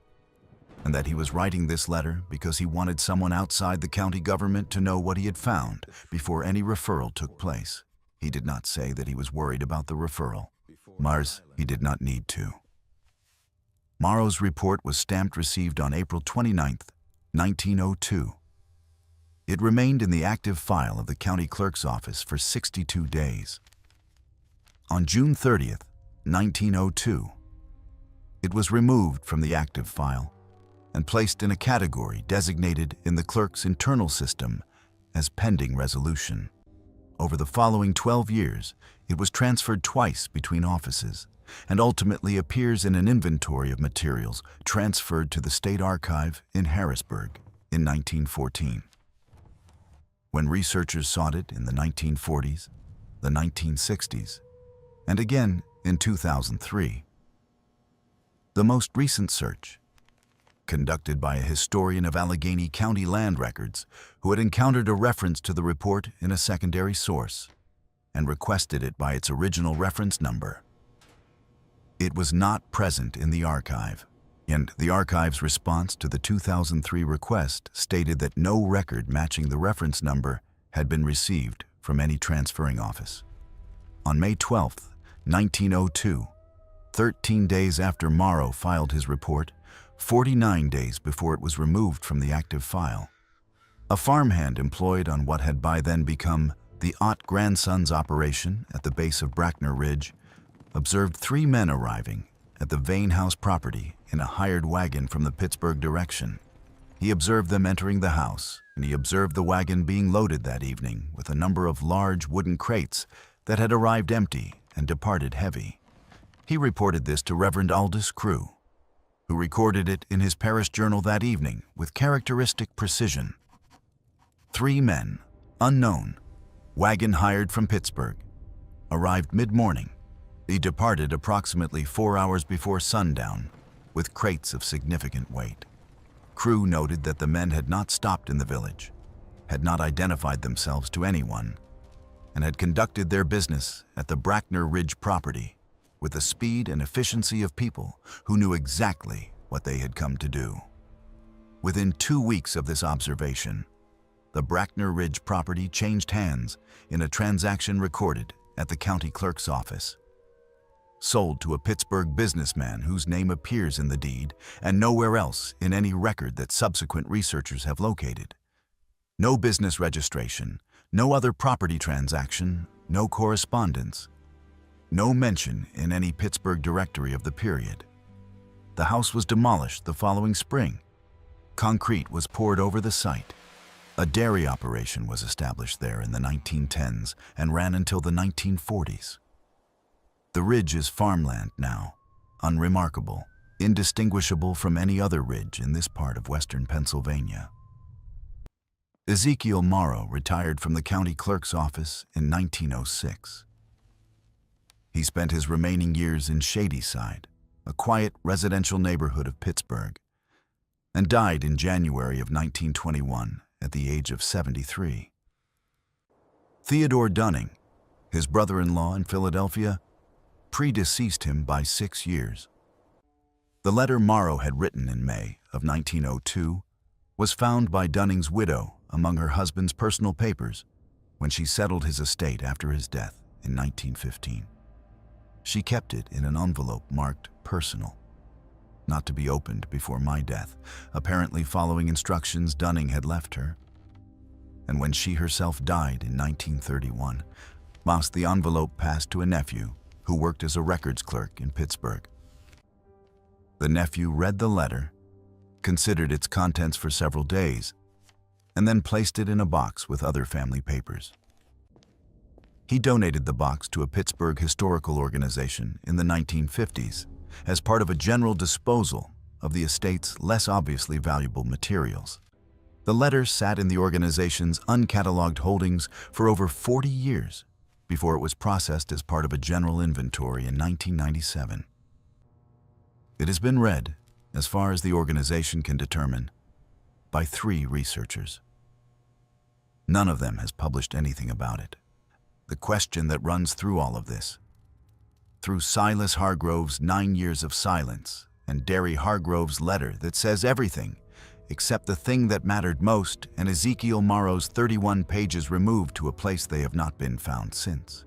and that he was writing this letter because he wanted someone outside the county government to know what he had found before any referral took place. He did not say that he was worried about the referral. Mars, he did not need to. Morrow's report was stamped received on April 29, 1902. It remained in the active file of the county clerk's office for 62 days. On June 30, 1902, it was removed from the active file and placed in a category designated in the clerk's internal system as pending resolution. Over the following 12 years, it was transferred twice between offices and ultimately appears in an inventory of materials transferred to the State Archive in Harrisburg in 1914. When researchers sought it in the 1940s, the 1960s, and again in 2003, the most recent search, conducted by a historian of Allegheny County land records who had encountered a reference to the report in a secondary source and requested it by its original reference number. It was not present in the archive, and the archive's response to the 2003 request stated that no record matching the reference number had been received from any transferring office. On May 12, 1902, 13 days after Morrow filed his report, 49 days before it was removed from the active file, a farmhand employed on what had by then become the Ott Grandsons operation at the base of Brackner Ridge observed 3 men arriving at the Vane House property in a hired wagon from the Pittsburgh direction. He observed them entering the house, and he observed the wagon being loaded that evening with a number of large wooden crates that had arrived empty and departed heavy. He reported this to Reverend Aldous Crew, who recorded it in his parish journal that evening with characteristic precision. 3 men, unknown, wagon hired from Pittsburgh, arrived mid-morning. He departed approximately 4 hours before sundown with crates of significant weight. Crew noted that the men had not stopped in the village, had not identified themselves to anyone, and had conducted their business at the Brackner Ridge property with the speed and efficiency of people who knew exactly what they had come to do. Within 2 weeks of this observation, the Brackner Ridge property changed hands in a transaction recorded at the county clerk's office. Sold to a Pittsburgh businessman whose name appears in the deed and nowhere else in any record that subsequent researchers have located. No business registration, no other property transaction, no correspondence, no mention in any Pittsburgh directory of the period. The house was demolished the following spring. Concrete was poured over the site. A dairy operation was established there in the 1910s and ran until the 1940s. The ridge is farmland now, unremarkable, indistinguishable from any other ridge in this part of western Pennsylvania. Ezekiel Morrow retired from the county clerk's office in 1906. He spent his remaining years in Shadyside, a quiet residential neighborhood of Pittsburgh, and died in January of 1921 at the age of 73. Theodore Dunning, his brother-in-law in Philadelphia, predeceased him by 6 years. The letter Morrow had written in May of 1902 was found by Dunning's widow among her husband's personal papers when she settled his estate after his death in 1915. She kept it in an envelope marked personal, not to be opened before my death, apparently following instructions Dunning had left her. And when she herself died in 1931, the envelope passed to a nephew who worked as a records clerk in Pittsburgh. The nephew read the letter, considered its contents for several days, and then placed it in a box with other family papers. He donated the box to a Pittsburgh historical organization in the 1950s as part of a general disposal of the estate's less obviously valuable materials. The letter sat in the organization's uncatalogued holdings for over 40 years before it was processed as part of a general inventory in 1997. It has been read, as far as the organization can determine, by 3 researchers. None of them has published anything about it. The question that runs through all of this, through Silas Hargrove's 9 years of silence and Derry Hargrove's letter that says everything except the thing that mattered most, and Ezekiel Morrow's 31 pages removed to a place they have not been found since,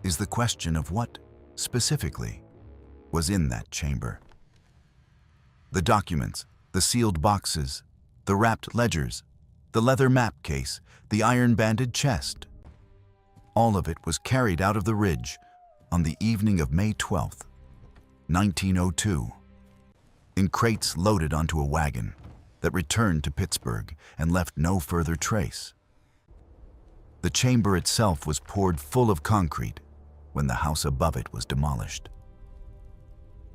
is the question of what, specifically, was in that chamber. The documents, the sealed boxes, the wrapped ledgers, the leather map case, the iron-banded chest. All of it was carried out of the ridge on the evening of May 12th, 1902, in crates loaded onto a wagon that returned to Pittsburgh and left no further trace. The chamber itself was poured full of concrete when the house above it was demolished.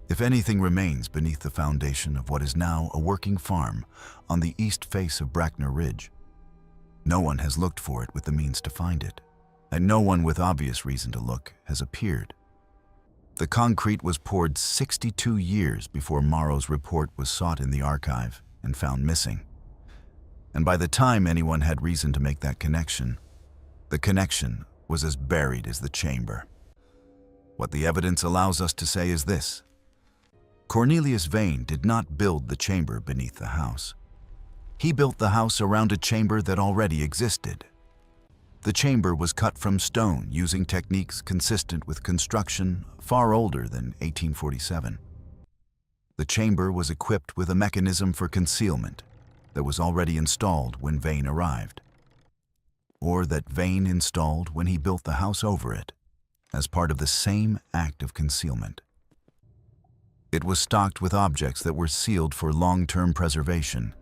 If anything remains beneath the foundation of what is now a working farm on the east face of Bracknell Ridge, no one has looked for it with the means to find it, and no one with obvious reason to look has appeared. The concrete was poured 62 years before Morrow's report was sought in the archive and found missing. And by the time anyone had reason to make that connection, the connection was as buried as the chamber. What the evidence allows us to say is this: Cornelius Vane did not build the chamber beneath the house. He built the house around a chamber that already existed. The chamber was cut from stone using techniques consistent with construction far older than 1847. The chamber was equipped with a mechanism for concealment that was already installed when Vane arrived, or that Vane installed when he built the house over it, as part of the same act of concealment. It was stocked with objects that were sealed for long-term preservation,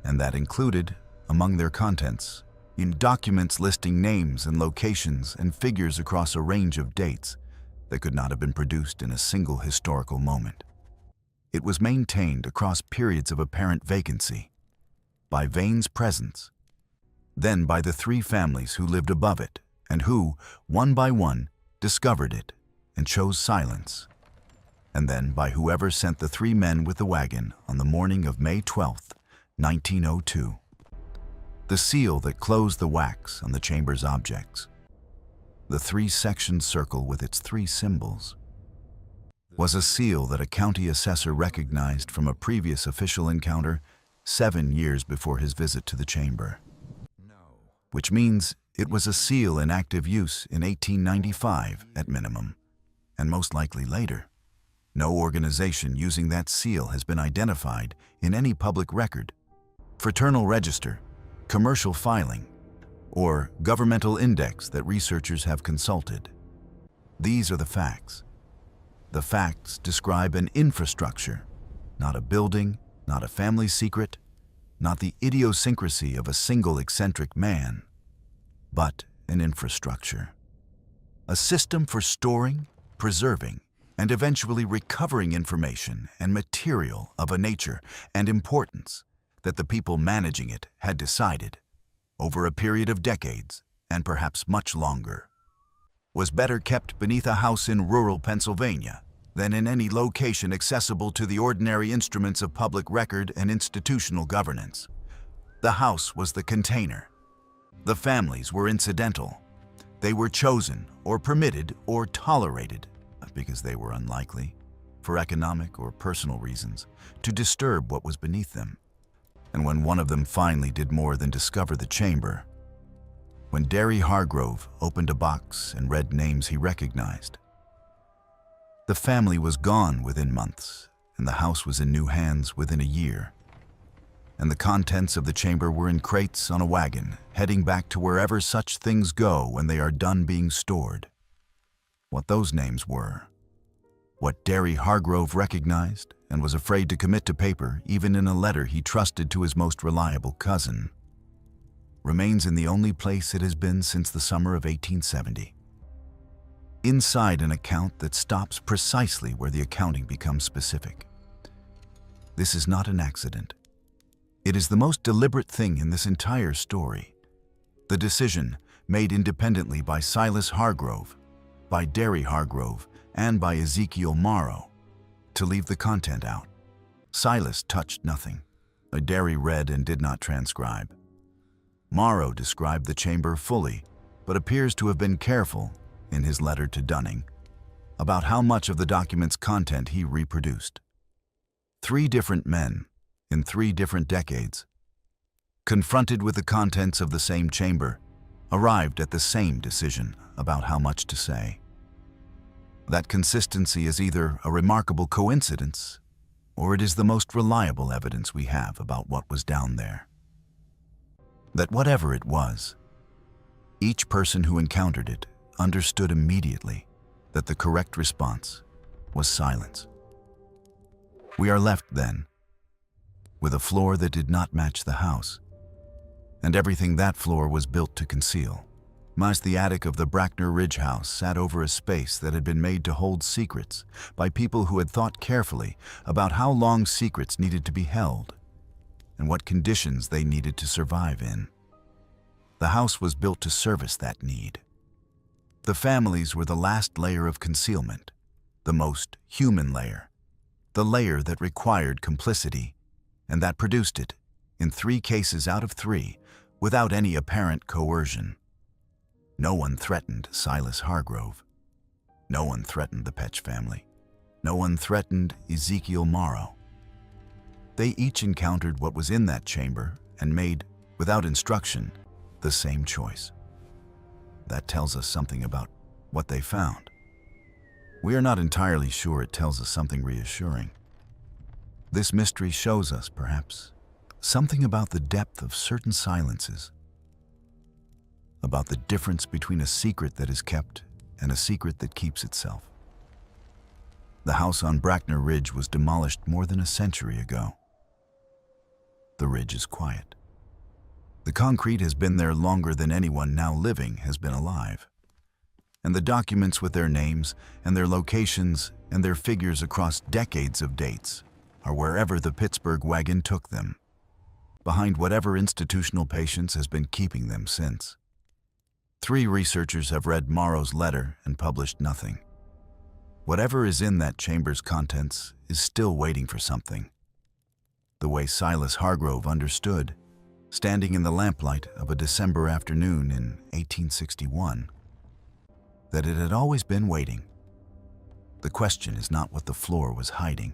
and that included, among their contents, in documents listing names and locations and figures across a range of dates that could not have been produced in a single historical moment. It was maintained across periods of apparent vacancy, by Vane's presence, then by the 3 families who lived above it and who, one by one, discovered it and chose silence, and then by whoever sent the 3 men with the wagon on the morning of May 12th, 1902. The seal that closed the wax on the chamber's objects, the 3-section circle with its 3 symbols, was a seal that a county assessor recognized from a previous official encounter 7 years before his visit to the chamber. Which means it was a seal in active use in 1895 at minimum, and most likely later. No organization using that seal has been identified in any public record, fraternal register, commercial filing, or governmental index that researchers have consulted. These are the facts. The facts describe an infrastructure, not a building, not a family secret, not the idiosyncrasy of a single eccentric man, but an infrastructure. A system for storing, preserving, and eventually recovering information and material of a nature and importance that the people managing it had decided, over a period of decades, and perhaps much longer, was better kept beneath a house in rural Pennsylvania than in any location accessible to the ordinary instruments of public record and institutional governance. The house was the container. The families were incidental. They were chosen or permitted or tolerated, because they were unlikely, for economic or personal reasons, to disturb what was beneath them. And when one of them finally did more than discover the chamber, when Derry Hargrove opened a box and read names he recognized, the family was gone within months, and the house was in new hands within a year. And the contents of the chamber were in crates on a wagon, heading back to wherever such things go when they are done being stored. What those names were, what Derry Hargrove recognized and was afraid to commit to paper, even in a letter he trusted to his most reliable cousin, remains in the only place it has been since the summer of 1870. Inside an account that stops precisely where the accounting becomes specific. This is not an accident. It is the most deliberate thing in this entire story. The decision, made independently by Silas Hargrove, by Derry Hargrove, and by Ezekiel Morrow, to leave the content out. Silas touched nothing. Derry read and did not transcribe. Morrow described the chamber fully, but appears to have been careful, in his letter to Dunning, about how much of the document's content he reproduced. 3 different men, in 3 different decades, confronted with the contents of the same chamber, arrived at the same decision about how much to say. That consistency is either a remarkable coincidence, or it is the most reliable evidence we have about what was down there. That whatever it was, each person who encountered it understood immediately that the correct response was silence. We are left, then, with a floor that did not match the house, and everything that floor was built to conceal. Mas the attic of the Bracknell Ridge house sat over a space that had been made to hold secrets by people who had thought carefully about how long secrets needed to be held and what conditions they needed to survive in. The house was built to service that need. The families were the last layer of concealment, the most human layer, the layer that required complicity, and that produced it, in 3 cases out of 3, without any apparent coercion. No one threatened Silas Hargrove. No one threatened the Petch family. No one threatened Ezekiel Morrow. They each encountered what was in that chamber and made, without instruction, the same choice. That tells us something about what they found. We are not entirely sure it tells us something reassuring. This mystery shows us, perhaps, something about the depth of certain silences, about the difference between a secret that is kept and a secret that keeps itself. The house on Bracknell Ridge was demolished more than a century ago. The ridge is quiet. The concrete has been there longer than anyone now living has been alive. And the documents with their names and their locations and their figures across decades of dates are wherever the Pittsburgh wagon took them, behind whatever institutional patience has been keeping them since. 3 researchers have read Morrow's letter and published nothing. Whatever is in that chamber's contents is still waiting for something. The way Silas Hargrove understood, standing in the lamplight of a December afternoon in 1861, that it had always been waiting. The question is not what the floor was hiding.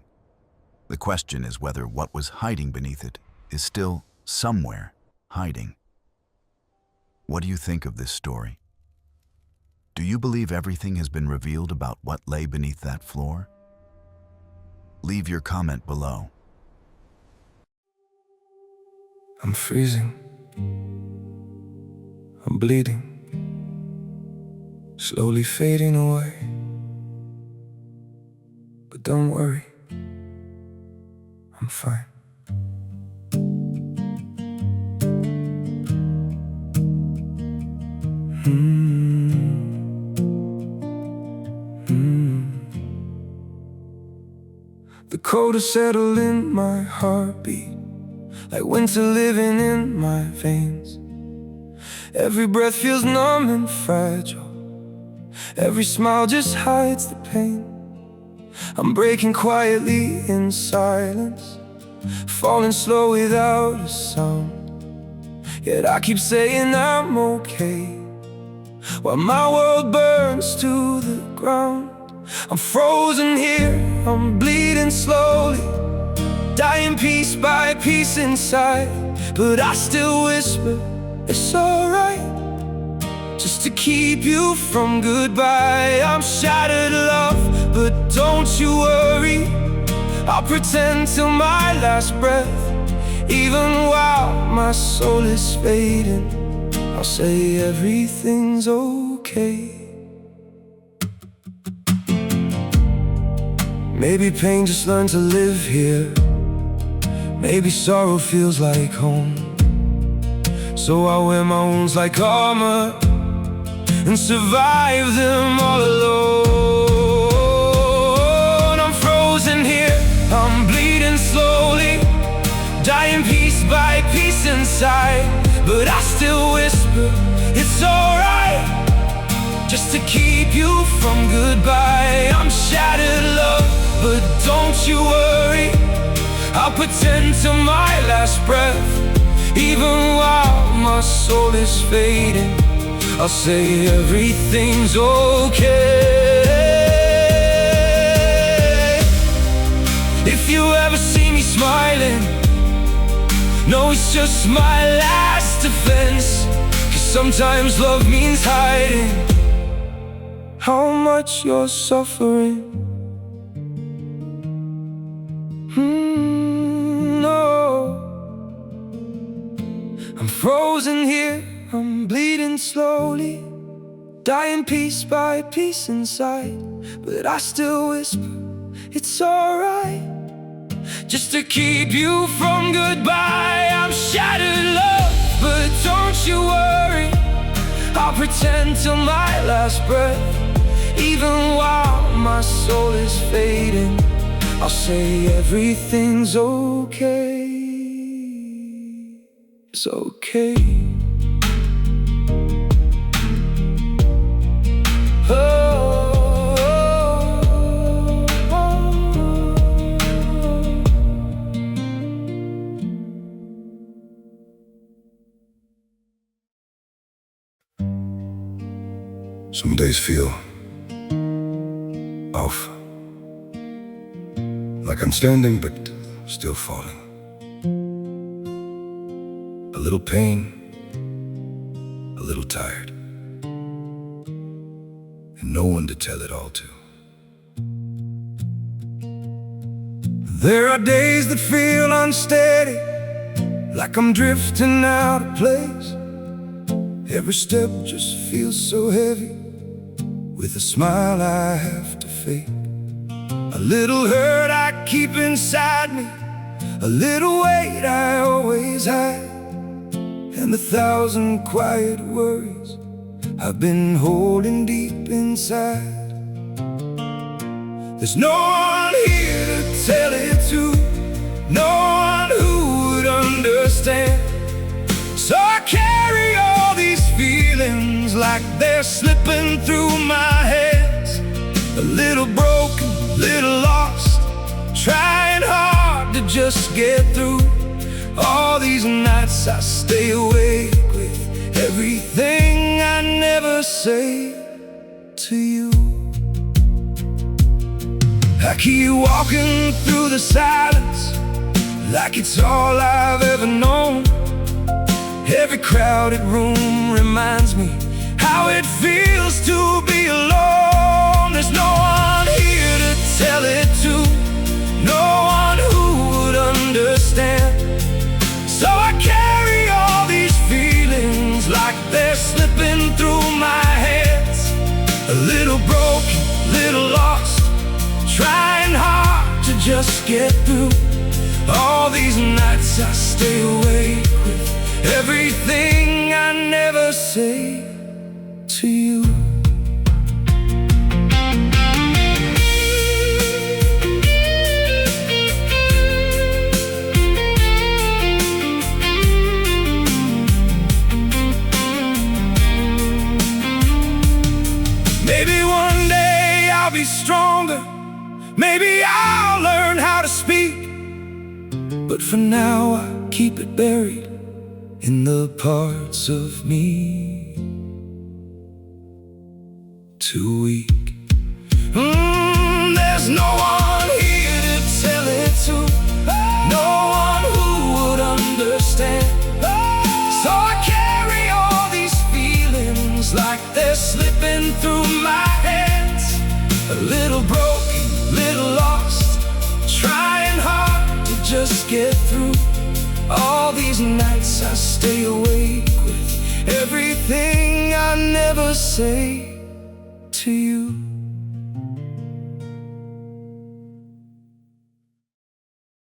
The question is whether what was hiding beneath it is still somewhere hiding. What do you think of this story? Do you believe everything has been revealed about what lay beneath that floor? Leave your comment below. I'm freezing. I'm bleeding. Slowly fading away. But don't worry. I'm fine. The cold has settled in my heartbeat. like winter living in my veins. Every breath feels numb and fragile. Every smile just hides the pain. I'm breaking quietly in silence, falling slow without a sound. Yet I keep saying I'm okay, while my world burns to the ground. I'm frozen here, I'm bleeding slowly, dying piece by piece inside. But I still whisper, it's alright, just to keep you from goodbye. I'm shattered, love, but don't you worry, I'll pretend till my last breath. Even while my soul is fading, I'll say everything's okay. Maybe pain just learned to live here. Maybe sorrow feels like home. So I wear my wounds like armor and survive them all alone. I'm frozen here, I'm bleeding slowly, dying piece by piece inside. But I still whisper, it's alright, just to keep you from goodbye. I'm shattered, love, but don't you worry, I'll pretend till my last breath. Even while my soul is fading, I'll say everything's okay. If you ever see me smiling, no, it's just my last defense. 'Cause sometimes love means hiding how much you're suffering. No, I'm frozen here, I'm bleeding slowly, dying piece by piece inside. But I still whisper, it's alright, just to keep you from goodbye. I'm shattered, love, but don't you worry, I'll pretend till my last breath. Even while my soul is fading, I'll say everything's okay. It's okay. Some days feel off, like I'm standing but still falling. A little pain, a little tired, and no one to tell it all to. There are days that feel unsteady, like I'm drifting out of place. Every step just feels so heavy, with a smile I have to fake. A little hurt I keep inside me, a little weight I always hide, and 1,000 quiet worries I've been holding deep inside. There's no one here to tell it to, no one who would understand. So I carry all these feelings like they're slipping through my hands. A little broken, little lost, trying hard to just get through. All these nights I stay awake with everything I never say to you. I keep walking through the silence like it's all I've ever known. Every crowded room reminds me how it feels to be alone. There's no one here to tell it to, no one who would understand. So I carry all these feelings like they're slipping through my hands. A little broken, little lost, trying hard to just get through. All these nights I stay awake with everything I never say to you. one day I'll be stronger. Maybe I'll learn how to speak. But for now I keep it buried in the parts of me too weak. There's no one here to tell it to, no one who would understand. So I carry all these feelings like they're slipping through my hands. A little broken, little lost, trying hard to just get through. All these nights I stay awake with everything I never say to you.